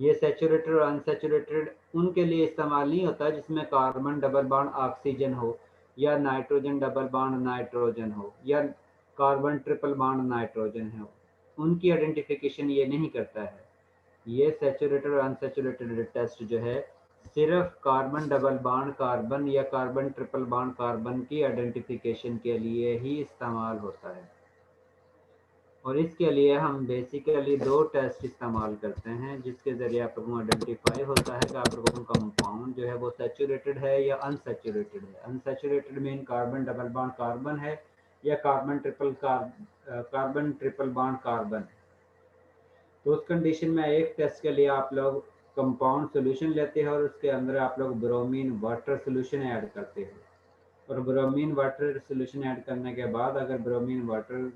ये सैचुरेटेड और अनसैचुरेटेड उनके लिए इस्तेमाल नहीं होता जिसमें कार्बन डबल बॉन्ड ऑक्सीजन हो, या नाइट्रोजन डबल बॉन्ड नाइट्रोजन हो, या कार्बन ट्रिपल बॉन्ड नाइट्रोजन हो, उनकी आइडेंटिफिकेशन ये नहीं करता है। ये सैचुरेटेड और अनसैचुरेटेड टेस्ट जो है सिर्फ कार्बन डबल बॉन्ड कार्बन या कार्बन ट्रिपल बॉन्ड कार्बन की आइडेंटिफिकेशन के लिए ही इस्तेमाल होता है। और इसके लिए हम बेसिकली दो टेस्ट इस्तेमाल करते हैं जिसके ज़रिए आप लोगों को आइडेंटिफाई होता है कि आप लोगों का कंपाउंड जो है वो सैचुरेटेड है या अनसैचुरेटेड है। Unsaturated mean carbon double bond carbon है या कार्बन ट्रिपल बॉन्ड कार्बन है। तो उस कंडीशन में एक टेस्ट के लिए आप लोग कंपाउंड सोल्यूशन लेते हो और उसके अंदर आप लोग ब्रोमीन वाटर सोल्यूशन ऐड करते हो, और ब्रोमीन वाटर सोल्यूशन ऐड करने के बाद अगर ब्रोमीन वाटर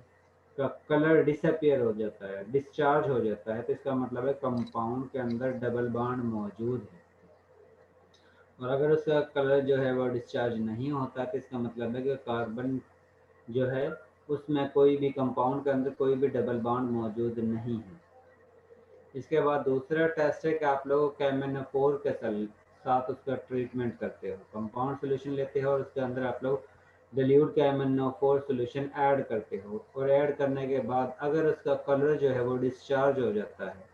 का कलर डिसअपियर हो जाता है, डिस्चार्ज हो जाता है, तो इसका मतलब है कंपाउंड के अंदर डबल बॉन्ड मौजूद है। और अगर उसका कलर जो है वो डिस्चार्ज नहीं होता तो इसका मतलब है कि कार्बन जो है उसमें कोई भी कंपाउंड के अंदर कोई भी डबल बॉन्ड मौजूद नहीं है। इसके बाद दूसरा टेस्ट है कि आप लोग कैमेनोफोर के साथ उसका ट्रीटमेंट करते हो। कंपाउंड सोल्यूशन लेते हो और उसके अंदर आप लोग डिल्यूट कैमेनोफोर सोल्यूशन ऐड करते हो, और ऐड करने के बाद अगर उसका कलर जो है वो डिस्चार्ज हो जाता है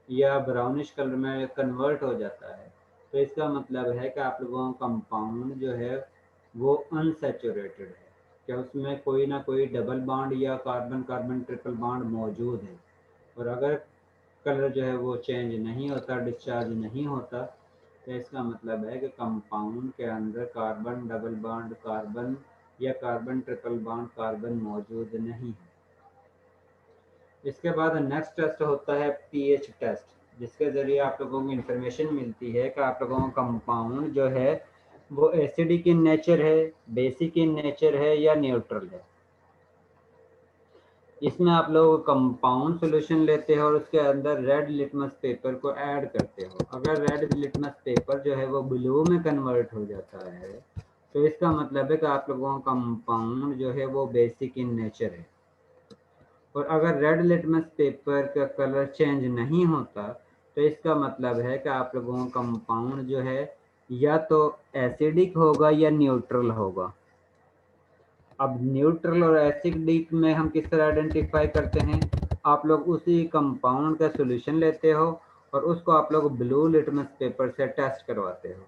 या ब्राउनिश कलर में कन्वर्ट हो जाता है, तो इसका मतलब है कि आप लोगों का कंपाउंड जो है वो अनसैचुरेटेड है, कि उसमें कोई ना कोई डबल बॉन्ड या कार्बन कार्बन ट्रिपल बॉन्ड मौजूद है। और अगर कलर जो है वो चेंज नहीं होता, डिस्चार्ज नहीं होता, तो इसका मतलब है कि कंपाउंड के अंदर कार्बन डबल बॉन्ड कार्बन या कार्बन ट्रिपल बॉन्ड कार्बन मौजूद नहीं है। इसके बाद नेक्स्ट टेस्ट होता है पीएच टेस्ट, जिसके ज़रिए आप लोगों को इंफॉर्मेशन मिलती है कि आप लोगों का कंपाउंड जो है वो एसिडिक इन नेचर है, बेसिक इन नेचर है या न्यूट्रल है। इसमें आप लोग कंपाउंड सॉल्यूशन लेते हो और उसके अंदर रेड लिटमस पेपर को ऐड करते हो। अगर रेड लिटमस पेपर जो है वो ब्लू में कन्वर्ट हो जाता है तो इसका मतलब है कि आप लोगों का कंपाउंड जो है वो बेसिक इन नेचर है। और अगर रेड लिटमस पेपर का कलर चेंज नहीं होता तो इसका मतलब है कि आप लोगों का कंपाउंड जो है या तो एसिडिक होगा या न्यूट्रल होगा। अब न्यूट्रल और एसिडिक में हम किस तरह आइडेंटिफाई करते हैं, आप लोग उसी कंपाउंड का सॉल्यूशन लेते हो और उसको आप लोग ब्लू लिटमस पेपर से टेस्ट करवाते हो,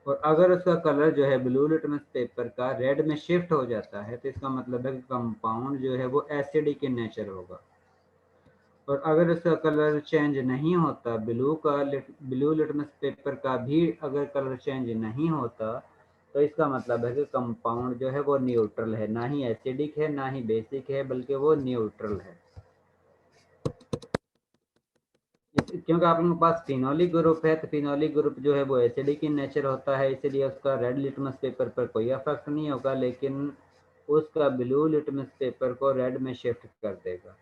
और अगर उसका कलर जो है ब्लू लिटमस पेपर का रेड में शिफ्ट हो जाता है तो इसका मतलब है कि कंपाउंड जो है वो एसिडिक इन नेचर होगा। और अगर उसका कलर चेंज नहीं होता, ब्लू लिटमस पेपर का भी अगर कलर चेंज नहीं होता तो इसका मतलब है कि कंपाउंड जो है वो न्यूट्रल है, ना ही एसिडिक है ना ही बेसिक है, बल्कि वो न्यूट्रल है। क्योंकि आप लोगों के पास फिनोलिक ग्रुप है तो फिनोलिक ग्रुप जो है वो एसिडिक इन नेचर होता है, इसलिए उसका रेड लिटमस पेपर पर कोई इफेक्ट नहीं होगा, लेकिन उसका ब्लू लिटमस पेपर को रेड में शिफ्ट कर देगा।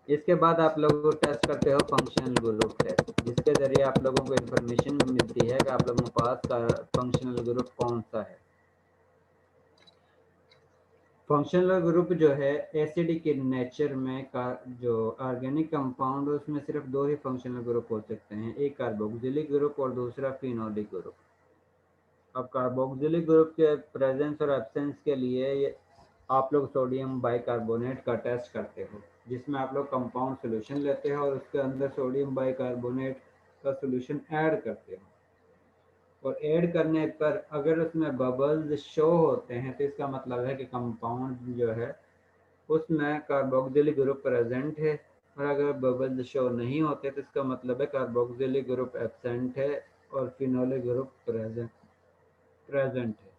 इसके बाद आप लोग टेस्ट करते हो फंक्शनल ग्रुप टेस्ट, जिसके जरिए आप लोगों को इन्फॉर्मेशन मिलती है कि आप लोगों के पास का फंक्शनल ग्रुप कौन सा है। फंक्शनल ग्रुप जो है एसिडिक इन नेचर में का जो ऑर्गेनिक कंपाउंड है उसमें सिर्फ दो ही फंक्शनल ग्रुप हो सकते हैं, एक कार्बोक्सिलिक ग्रुप और दूसरा फिनोलिक ग्रुप। अब कार्बोक्सिलिक ग्रुप के प्रेजेंस और एब्सेंस के लिए आप लोग सोडियम बाइकार्बोनेट का टेस्ट करते हो, जिसमें आप लोग कंपाउंड सॉल्यूशन लेते हो और उसके अंदर सोडियम बाइकार्बोनेट का सॉल्यूशन ऐड करते हो, और ऐड करने पर अगर उसमें बबल्स शो होते हैं तो इसका मतलब है कि कंपाउंड जो है उसमें कार्बोक्सिलिक ग्रुप प्रेजेंट है, और अगर बबल्स शो नहीं होते तो इसका मतलब है कार्बोक्सिलिक ग्रुप एब्सेंट है और फिनोलिक ग्रुप प्रेजेंट है।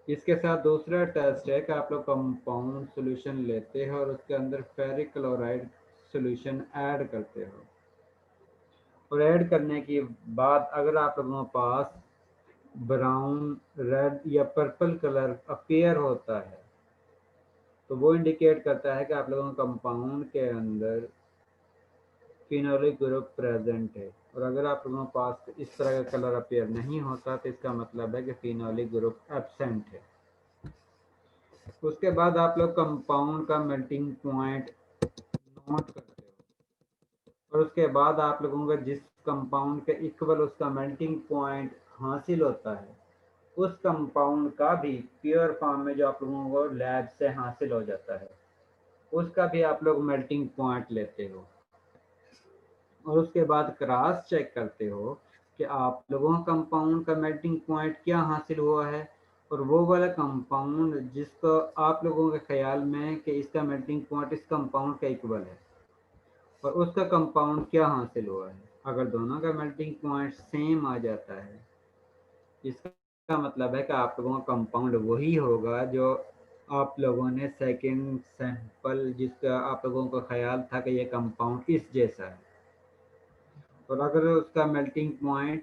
इसके साथ दूसरा टेस्ट है कि आप लोग कंपाउंड सॉल्यूशन लेते हैं और उसके अंदर फेरिक क्लोराइड सॉल्यूशन ऐड करते हो, और ऐड करने के बाद अगर आप लोगों के पास ब्राउन, रेड या पर्पल कलर अपीयर होता है तो वो इंडिकेट करता है कि आप लोगों के कंपाउंड के अंदर फिनोलिक ग्रुप प्रेजेंट है, और अगर आप लोगों के पास इस तरह का कलर अपीयर नहीं होता तो इसका मतलब है कि फिनोलिक ग्रुप एब्सेंट है। उसके बाद आप लोग कंपाउंड का मेल्टिंग पॉइंट नोट करते हो, और उसके बाद आप लोगों का जिस कंपाउंड के इक्वल उसका मेल्टिंग पॉइंट हासिल होता है उस कंपाउंड का भी प्योर फॉर्म में जो आप लोगों को लैब से हासिल हो जाता है उसका भी आप लोग मेल्टिंग पॉइंट लेते हो, और उसके बाद क्रॉस चेक करते हो कि आप लोगों का कंपाउंड का मेल्टिंग पॉइंट क्या हासिल हुआ है, और वो वाला कंपाउंड जिसको आप लोगों के ख्याल में कि इसका मेल्टिंग पॉइंट इस कंपाउंड का इक्वल है और उसका कंपाउंड क्या हासिल हुआ है। अगर दोनों का मेल्टिंग पॉइंट सेम आ जाता है इसका मतलब है कि आप लोगों का कंपाउंड वही होगा जो आप लोगों ने सेकंड सैंपल जिसका आप लोगों को ख्याल था कि ये कंपाउंड इस जैसा है, और अगर उसका मेल्टिंग पॉइंट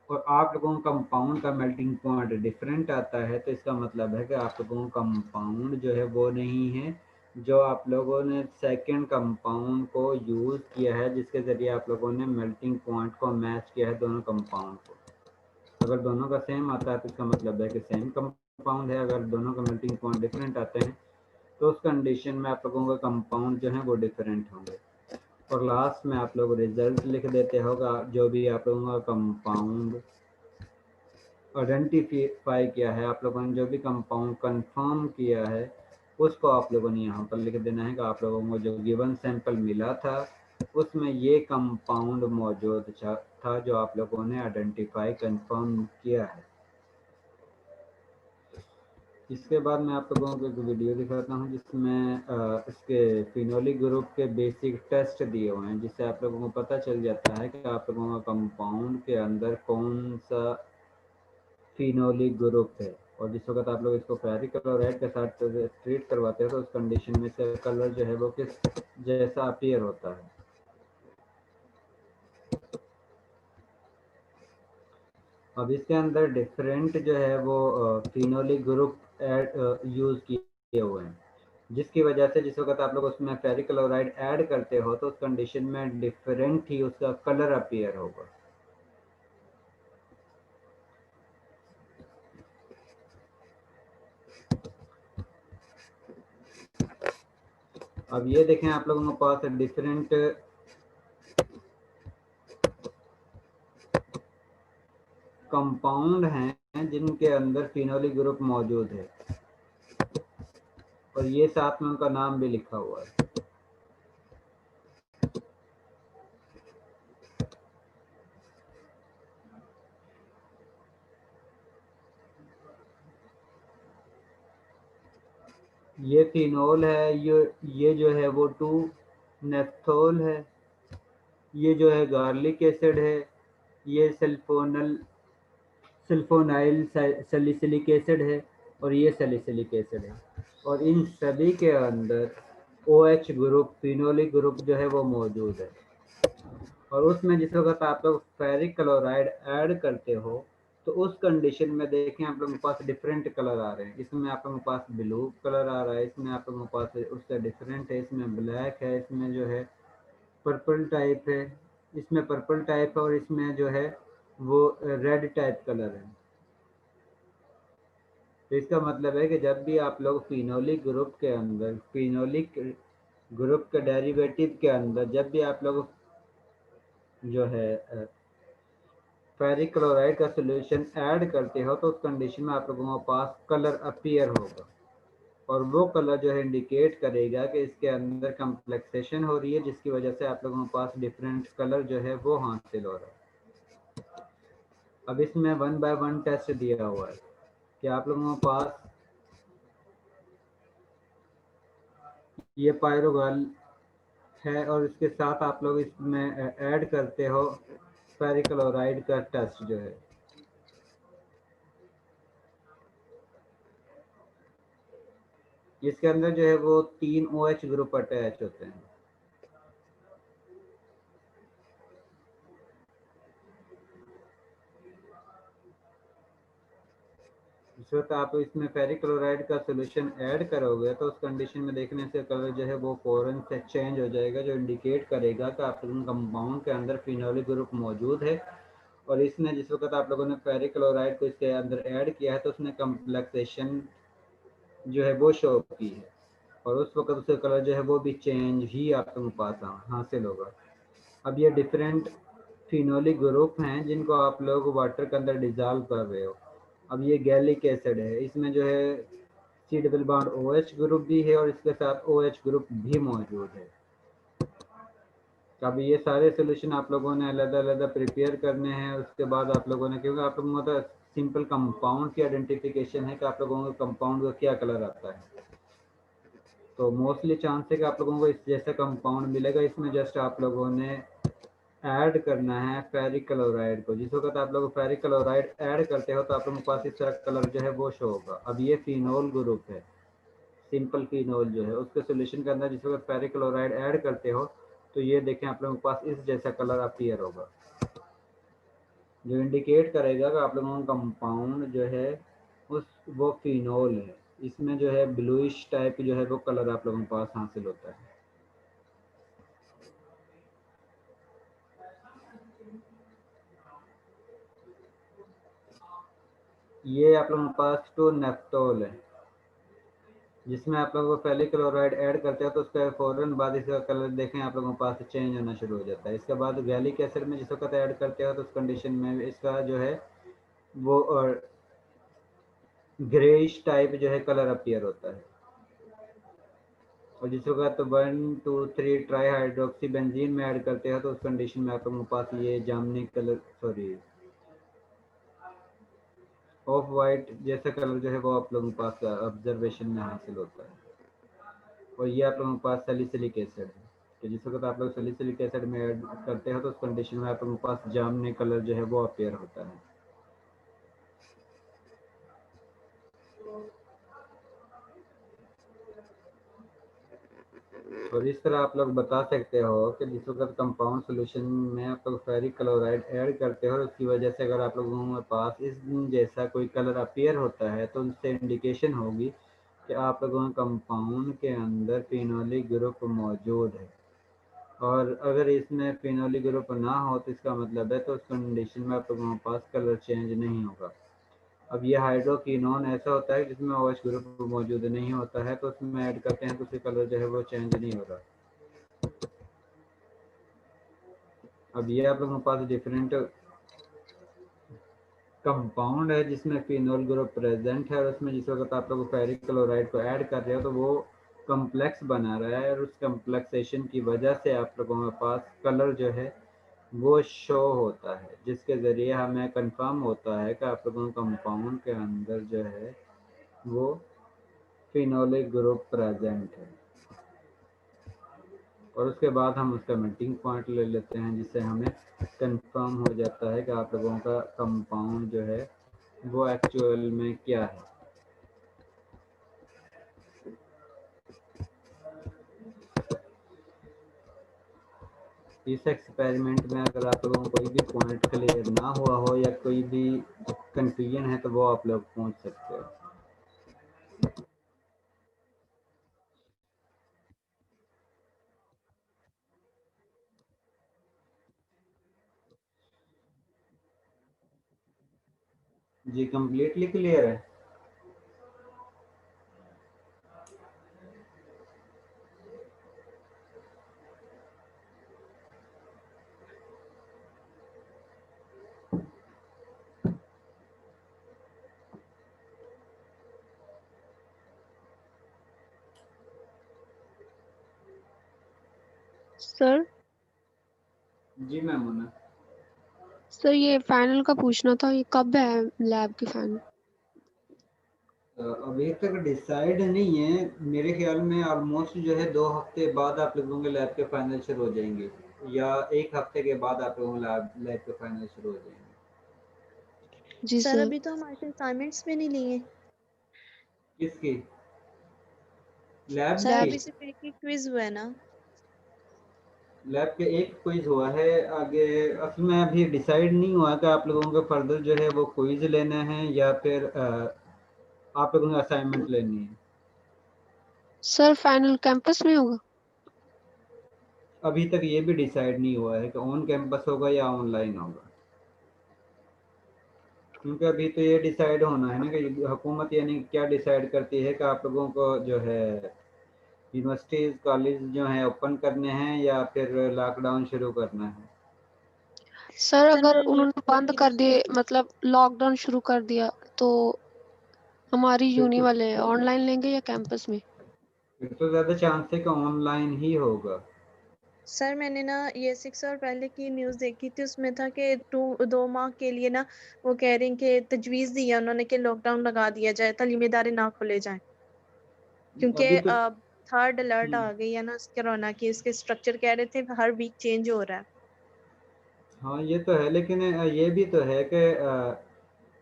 और आप लोगों का कंपाउंड का मेल्टिंग पॉइंट डिफरेंट आता है तो इसका मतलब है कि आप लोगों का कंपाउंड जो है वो नहीं है जो आप लोगों ने सेकंड कंपाउंड को यूज़ किया है, जिसके ज़रिए आप लोगों ने मेल्टिंग पॉइंट को मैच किया है दोनों कंपाउंड को। अगर दोनों का सेम आता है तो इसका मतलब है कि सेम कंपाउंड है, अगर दोनों का मेल्टिंग पॉइंट डिफरेंट आते हैं तो उस कंडीशन में आप लोगों का कंपाउंड जो है वो डिफरेंट होंगे। और लास्ट में आप लोग रिजल्ट लिख देते होगा जो भी आप लोगों का कंपाउंड आइडेंटिफाई किया है, आप लोगों ने जो भी कंपाउंड कंफर्म किया है उसको आप लोगों ने यहाँ पर लिख देना है कि आप लोगों को जो गिवन सैंपल मिला था उसमें ये कंपाउंड मौजूद था जो आप लोगों ने आइडेंटिफाई कंफर्म किया है। इसके बाद मैं आप लोगों को एक वीडियो दिखाता हूँ जिसमें इसके फिनोलिक ग्रुप के बेसिक टेस्ट दिए हुए हैं, जिससे आप लोगों को पता चल जाता है कि आप लोगों का कंपाउंड के अंदर कौन सा फिनोलिक ग्रुप है, और जिस वक्त आप लोग इसको फेरिक क्लोराइड के साथ ट्रीट करवाते हैं तो उस कंडीशन में से कलर जो है वो किस जैसा अपीयर होता है। अब इसके अंदर डिफरेंट जो है वो फिनोलिक ग्रुप यूज किए हुए हैं, जिसकी वजह से जिस वक्त आप लोग उसमें फेरिक क्लोराइड ऐड करते हो तो उस कंडीशन में डिफरेंट ही उसका कलर अपीयर होगा। अब ये देखें आप लोगों के पास डिफरेंट कंपाउंड हैं जिनके अंदर फिनोलिक ग्रुप मौजूद है, और ये साथ में उनका नाम भी लिखा हुआ है। ये फिनोल है, ये जो है वो 2-नेफ्थोल है, ये जो है गार्लिक एसिड है, ये सल्फोनाइल सैलिसिलिक एसिड है, और ये सैलिसिलिक एसिड है, और इन सभी के अंदर OH ग्रुप फिनोलिक ग्रुप जो है वो मौजूद है। और उसमें जिस वक्त आप लोग फेरिक क्लोराइड ऐड करते हो तो उस कंडीशन में देखें आप लोगों के पास डिफरेंट कलर आ रहे हैं। इसमें आप लोगों के पास ब्लू कलर आ रहा है, इसमें आप लोगों के पास उससे डिफरेंट है, इसमें ब्लैक है, इसमें जो है पर्पल टाइप है, इसमें पर्पल टाइप है, और इसमें जो है वो रेड टाइप कलर है। तो इसका मतलब है कि जब भी आप लोग फिनोलिक ग्रुप के अंदर फिनोलिक ग्रुप के डेरिवेटिव के अंदर जब भी आप लोग जो है फेरिक क्लोराइड का सॉल्यूशन ऐड करते हो तो उस कंडीशन में आप लोगों के पास कलर अपीयर होगा, और वो कलर जो है इंडिकेट करेगा कि इसके अंदर कम्प्लेक्सेशन हो रही है, जिसकी वजह से आप लोगों के पास डिफरेंट कलर जो है वो हासिल हो रहा है। अब इसमें 1 बाय 1 टेस्ट दिया हुआ है कि आप लोगों के पास ये पायरोगल है और इसके साथ आप लोग इसमें ऐड करते हो फेरिक क्लोराइड का टेस्ट जो है, इसके अंदर जो है वो 3 OH ग्रुप अटैच होते हैं। इस वक्त आप इसमें फेरिक क्लोराइड का सॉल्यूशन ऐड करोगे तो उस कंडीशन में देखने से कलर जो है वो फौरन से चेंज हो जाएगा, जो इंडिकेट करेगा कि आप लोगों कंपाउंड के अंदर फिनोलिक ग्रुप मौजूद है। और इसने जिस वक्त आप लोगों ने फेरिक क्लोराइड को इसके अंदर ऐड किया है तो उसने कम्प्लेक्सेशन जो है वो शो की है, और उस वक्त उसका कलर जो है वो भी चेंज ही आप लोगों के पास हासिल होगा। अब ये डिफरेंट फिनोलिक ग्रुप हैं जिनको आप लोग वाटर के अंदर डिजॉल्व कर रहे हो। अब ये गैलिक एसिड है, इसमें जो है C double bond OH group भी है और इसके साथ OH ग्रुप भी मौजूद है। अब ये सारे सोल्यूशन आप लोगों ने अलग-अलग प्रिपेयर करने हैं, उसके बाद आप लोगों ने, क्योंकि आप लोगों को सिंपल कंपाउंड की आइडेंटिफिकेशन है कि आप लोगों को कंपाउंड का क्या कलर आता है, तो मोस्टली चांस है कि आप लोगों को इस जैसा कंपाउंड मिलेगा। इसमें जस्ट आप लोगों ने ऐड करना है फेरिक क्लोराइड को। जिस वक्त आप लोग फेरिक क्लोराइड ऐड करते हो तो आप लोगों के पास इस तरह कलर जो है वो शो होगा। अब ये फिनोल ग्रुप है, सिंपल फिनोल जो है उसके सोल्यूशन के अंदर जिस वक्त फेरिक क्लोराइड ऐड करते हो तो ये देखें आप लोगों के पास इस जैसा कलर अपीयर होगा, जो इंडिकेट करेगा कि आप लोगों का कंपाउंड जो है वो फिनोल है। इसमें जो है ब्लूइश टाइप जो है वो कलर आप लोगों के पास हासिल होता है। ये आप लोगों के पास 2-नेफ्थोल है, जिसमें आप लोगों को फेरिक क्लोराइड ऐड करते हो तो उसके फौरन बाद इसका कलर देखें आप लोगों के पास चेंज होना शुरू हो जाता है। इसके बाद गैलिक एसिड में जिस वक्त ऐड करते हो तो उस कंडीशन में इसका जो है वो ग्रेइश टाइप जो है कलर अपीयर होता है। और जिस वक्त 1,2,3 ट्राई हाइड्रोक्सी बेंजीन में ऐड करते हो तो उस कंडीशन में आप लोगों के पास ये जामनी कलर ऑफ वाइट जैसा कलर जो है वो आप लोगों के पास ऑब्जर्वेशन में हासिल होता है। और ये आप लोगों के पास सैलिसिलिक एसिड है, तो जिस वक्त आप लोग सैलिसिलिक एसिड में ऐड करते हो तो उस कंडीशन में आप लोगों के पास जामनी कलर जो है वो अपीयर होता है। और इस तरह आप लोग बता सकते हो कि जिस वक्त कंपाउंड सोल्यूशन में आप लोग फेरिक क्लोराइड ऐड करते हो, उसकी वजह से अगर आप लोगों के पास इस जैसा कोई कलर अपीयर होता है तो उससे इंडिकेशन होगी कि आप लोगों के कंपाउंड के अंदर फिनोलिक ग्रुप मौजूद है। और अगर इसमें फिनोलिक ग्रुप ना हो तो इसका मतलब है तो उस कंडीशन में आप लोगों के पास कलर चेंज नहीं होगा। अब ये हाइड्रोक्विनोन ऐसा होता है जिसमें OH ग्रुप मौजूद नहीं होता है, तो उसमें ऐड करते हैं तो उसके कलर जो है वो चेंज नहीं हो रहा। अब ये आप लोगों के पास डिफरेंट कंपाउंड है जिसमें फिनोल ग्रुप प्रेजेंट है, और उसमें जिस वक्त आप लोग फेरिक क्लोराइड को ऐड कर रहे हो तो वो कम्प्लेक्स बना रहा है, और उस कम्प्लेक्सेशन की वजह से आप लोगों के पास कलर जो है वो शो होता है, जिसके ज़रिए हमें कंफर्म होता है कि आप लोगों के कंपाउंड के अंदर जो है वो फिनोलिक ग्रुप प्रेजेंट है। और उसके बाद हम उसका मेल्टिंग पॉइंट ले लेते हैं, जिससे हमें कंफर्म हो जाता है कि आप लोगों का कंपाउंड जो है वो एक्चुअल में क्या है। इस एक्सपेरिमेंट में अगर आप लोगों को कोई भी पॉइंट क्लियर ना हुआ हो या कोई भी कंफ्यूजन है तो वो आप लोग पूछ सकते हो। जी कम्प्लीटली क्लियर है। सर जी मैम मुन्ना। सर ये फाइनल का पूछना था, ये कब है लैब की फाइनल? अभी तक डिसाइड नहीं है, मेरे ख्याल में ऑलमोस्ट जो है 2 हफ्ते बाद आप लोगों के लैब के फाइनल शुरू हो जाएंगे, या 1 हफ्ते के बाद आप लोगों के लैब के फाइनल शुरू हो जाएंगे। जी सर सर। अभी तो हमारे असाइनमेंट्स भी नहीं लिए। किसकी? लैब सर की? अभी सिर्फ एक ही क्विज हुआ है ना। लैब के एक क्विज हुआ है, आगे असल में अभी डिसाइड नहीं हुआ कि आप लोगों को फर्दर जो है वो क्विज लेना है या फिर आप लोगों को असाइनमेंट लेनी है। सर फाइनल कैंपस में होगा? अभी तक ये भी डिसाइड नहीं हुआ है कि ऑन कैंपस होगा या ऑनलाइन होगा, क्योंकि अभी तो ये डिसाइड होना है ना कि हुकूमत यानी क्या डिसाइड करती है कि आप लोगों को जो है यूनिवर्सिटीज कॉलेज जो है ओपन करने हैं या फिर लॉकडाउन शुरू करना है। सर अगर मैंने न्यूज़ उन्होंने बंद देखी कर थी दिए, कि मतलब लॉकडाउन शुरू कर दिया, तो हमारी फिर यूनी तो वाले ऑनलाइन लेंगे या कैंपस में? ज़्यादा चांस है कि ऑनलाइन ही होगा। सर मैंने ना ये 6 साल पहले की न्यूज़ देखी थी, उसमें था कि 2 माह के लिए ना वो कह रही हैं कि तजवीज़ दी है उन्होंने कि लॉकडाउन लगा दिया जाए, तालीमी इदारे ना खोले जाएं, क्योंकि अभी तो 3rd अलर्ट आ गई है ना कोरोना की। इसके स्ट्रक्चर कह रहे थे हर वीक चेंज हो रहा है। हाँ ये तो है, लेकिन ये भी तो है कि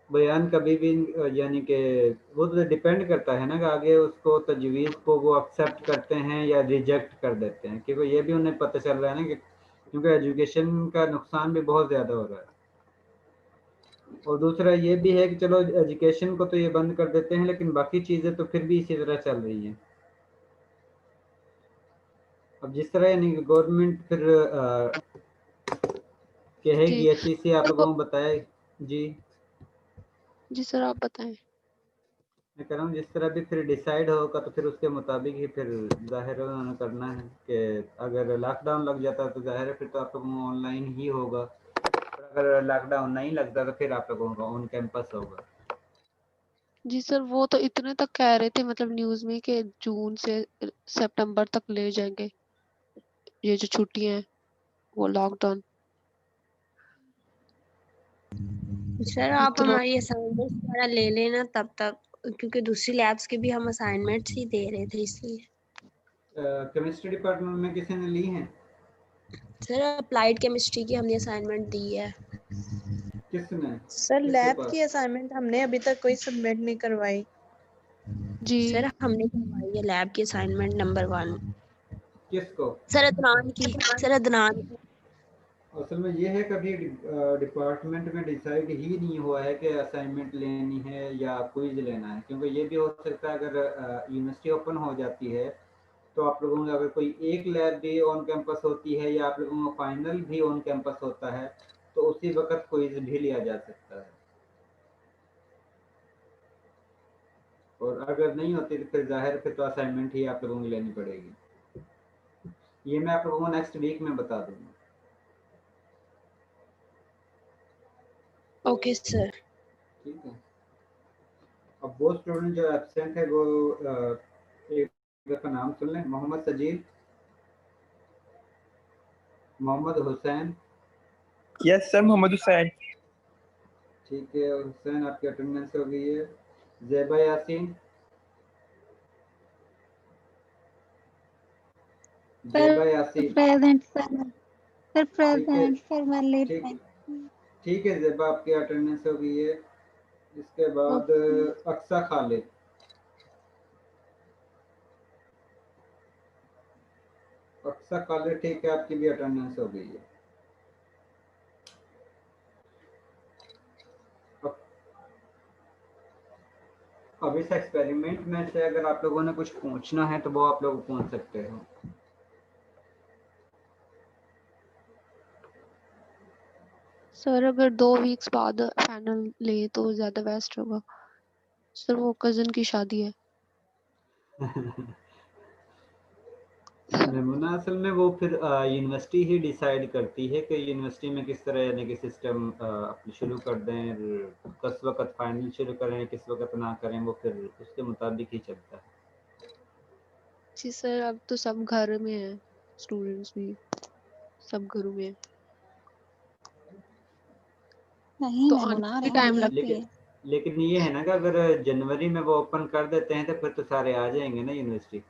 बयान कभी भी यानी कि वो तो डिपेंड करता है ना कि आगे उसको तजवीज़ को वो एक्सेप्ट करते हैं या रिजेक्ट कर देते हैं, क्योंकि ये भी उन्हें पता चल रहा है ना कि क्योंकि एजुकेशन का नुकसान भी बहुत ज़्यादा हो रहा है। और दूसरा ये भी है कि चलो एजुकेशन को तो ये बंद कर देते हैं, लेकिन बाकी चीज़ें तो फिर भी इसी तरह चल रही हैं। अब जिस तरह यानी कि गवर्नमेंट फिर जी कहेगी अच्छी से आप सर लोगों को बताए। जी जी सर आप बताएं। मैं कह रहा हूँ जिस तरह भी फिर डिसाइड होगा तो फिर उसके मुताबिक ही फिर ज़ाहिर है उन्होंने करना है कि अगर लॉकडाउन लग जाता है तो ज़ाहिर है फिर तो आप लोगों को ऑनलाइन ही होगा, और अगर लॉकडाउन नहीं लगता तो फिर आप लोगों का ऑन कैंपस होगा। जी सर वो तो इतने तक कह रहे थे, मतलब न्यूज़ में, कि जून से सितंबर तक ले जाएंगे ये जो छुट्टियां हैं वो लॉकडाउन। सर आप इतना हमारी असाइनमेंट्स वगैरह ले लेना तब तक, क्योंकि दूसरी लैब्स के भी हम असाइनमेंट्स ही दे रहे थे इसलिए। केमिस्ट्री डिपार्टमेंट में किसी ने ली है? सर अप्लाइड केमिस्ट्री की हमने असाइनमेंट दी है। किसने? सर किसके लैब पास? की असाइनमेंट हमने अभी तक कोई सबमिट नहीं करवाई। जी सर हमने करवाई है लैब की असाइनमेंट नंबर 1। किसको? सर अदनान की, सर अदनान की। असल में ये है कभी डिपार्टमेंट में डिसाइड ही नहीं हुआ है कि असाइनमेंट लेनी है या क्विज लेना है, क्योंकि ये भी हो सकता है अगर यूनिवर्सिटी ओपन हो जाती है तो आप लोगों में अगर कोई एक लैब भी ऑन कैंपस होती है या आप लोगों का फाइनल भी ऑन कैंपस होता है तो उसी वक्त क्विज भी लिया जा सकता है, और अगर नहीं होती तो फिर जाहिर फिर तो असाइनमेंट ही आप लोगों को लेनी पड़ेगी। ये मैं आप लोगों को नेक्स्ट वीक में बता दूंगा। Okay sir. ठीक है, अब वो स्टूडेंट जो एब्सेंट है वो एक का नाम सुन लें। मोहम्मद सजील, मोहम्मद हुसैन। Yes sir, Mohammad Hussain. ठीक है, हुसैन आपकी अटेंडेंस हो गई है। Zeba Yasin, Zeba Yasin. Present sir. Sir ठीक है, प्रेजेंट सर, मैं लेट ठीक आई। ठीक है ज़ेबा आपकी अटेंडेंस हो गई है। इसके बाद अक्सा खालिद, अक्सा खालिद ठीक है, आपकी भी अटेंडेंस हो गई है। अब इस एक्सपेरिमेंट में से अगर आप लोगों ने कुछ पूछना है तो वो आप लोग पूछ सकते हो। सर अगर 2 वीक्स बाद फाइनल ले तो ज्यादा बेस्ट होगा। सर वो कजन की शादी है। नमूना असल में वो फिर यूनिवर्सिटी ही डिसाइड करती है कि यूनिवर्सिटी में किस तरह यानी कि सिस्टम शुरू कर दें, किस वक्त फाइनल शुरू करें किस वक्त ना करें, वो फिर उसके मुताबिक ही चलता है। जी सर, अब तो सब घर में है, स्टूडेंट्स भी सब घरों में है। नहीं तो मैं आने बना में रही भी हूँ, टाइम लेट लगता ही है। है। लेकिन ये है ना कि अगर जनवरी में वो ओपन कर देते हैं तो फिर तो सारे आ जाएंगे ना यूनिवर्सिटी।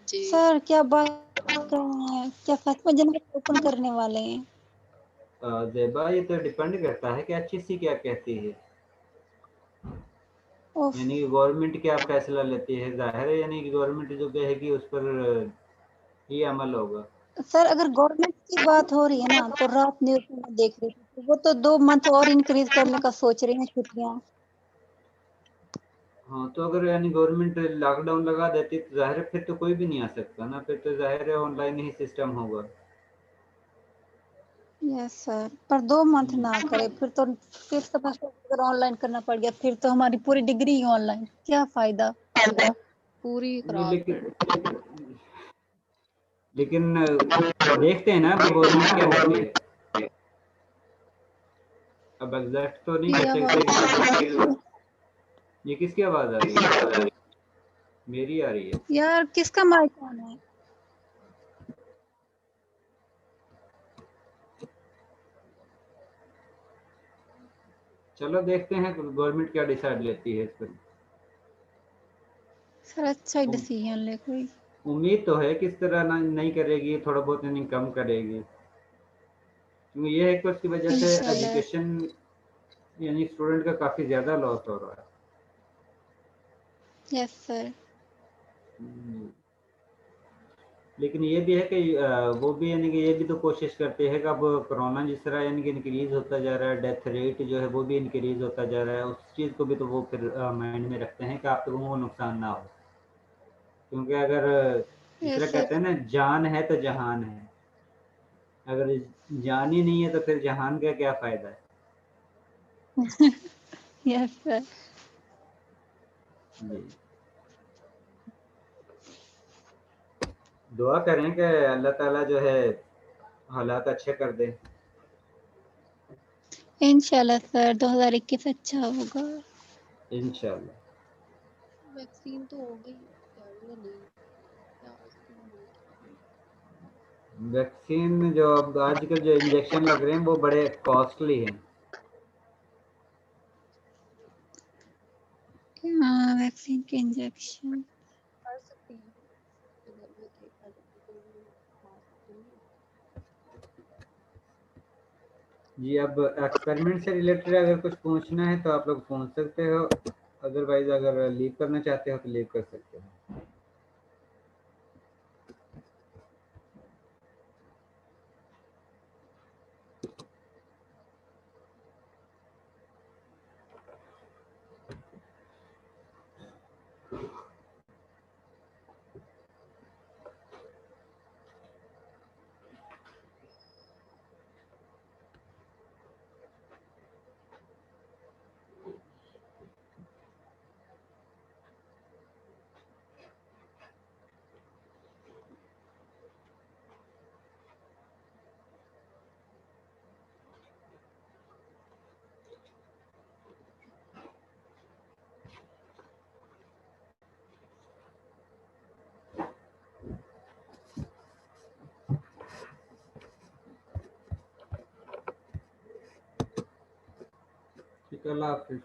जी सर क्या बात कर रहे हैं, क्या सच में जनवरी ओपन करने वाले हैं? ज़ेबा ये तो डिपेंड करता है कि HEC क्या कहती है, उफ, यानी कि गवर्नमेंट क्या फैसला लेती है। जाहिर है यानी कि गवर्नमेंट जो कहेगी उस पर ही अमल होगा। सर अगर गवर्नमेंट की बात हो रही है ना तो रात न्यूज में देख रही थी, वो तो 2 मंथ और इंक्रीज करने का सोच रही है छुट्टियां। हाँ, तो अगर यानी गवर्नमेंट लॉकडाउन लगा देती तो जाहिर है फिर तो कोई भी नहीं आ सकता ना, फिर तो जाहिर है ऑनलाइन ही सिस्टम होगा। यस सर, पर 2 मंथ ना करे फिर तो फिफ्थ सेमेस्टर अगर ऑनलाइन करना पड़ गया फिर तो हमारी पूरी डिग्री ही ऑनलाइन, क्या फायदा? पूरी नहीं खराब कर लेकिन देखते हैं ना अब गवर्नमेंट क्या कहती है। अब एग्जैक्ट तो नहीं ये कह आवाज सकते। ये किसकी आवाज आ रही है? मेरी आ रही है। यार किसका माइक ऑन है? चलो देखते हैं गवर्नमेंट क्या डिसाइड लेती है इस पर। सर अच्छा ही डिसीजन ले कोई। उम्मीद तो है कि इस तरह ना नहीं करेगी, थोड़ा बहुत यानी कम करेगी, क्योंकि ये है कि उसकी वजह से इंशाल्लाह। एजुकेशन यानी स्टूडेंट का काफ़ी ज़्यादा लॉस हो रहा है। Yes sir. लेकिन ये भी है कि वो भी यानी कि ये भी तो कोशिश करते हैं कि अब कोरोना जिस तरह यानी कि इंक्रीज़ होता जा रहा है, डेथ रेट जो है वो भी इंक्रीज़ होता जा रहा है, उस चीज़ को भी तो वो फिर माइंड में रखते हैं कि आप लोगों को नुकसान ना हो, क्योंकि अगर जिस तरह यस कहते सर। हैं ना जान है तो जहान है, अगर जान ही नहीं है तो फिर जहान का क्या फ़ायदा है। Yes sir. जी, दुआ करें कि अल्लाह ताला जो है हालात अच्छे कर दे। इंशाल्लाह सर 2021 अच्छा होगा। इंशाल्लाह। वैक्सीन तो हो गई, कह रही है नहीं क्या उसकी नहीं। वैक्सीन जो अब आजकल जो इंजेक्शन लग रहे हैं वो बड़े कॉस्टली हैं। हाँ वैक्सीन के इंजेक्शन। कर सकती हैं तो घर में थे कर सकते हैं, मास्क तो नहीं। जी, अब एक्सपेरिमेंट से रिलेटेड अगर कुछ पूछना है तो आप लोग पूछ सकते हो, अदरवाइज अगर लीव करना चाहते हो तो लीव कर सकते हो। ठीक, अल्लाह हाफिज।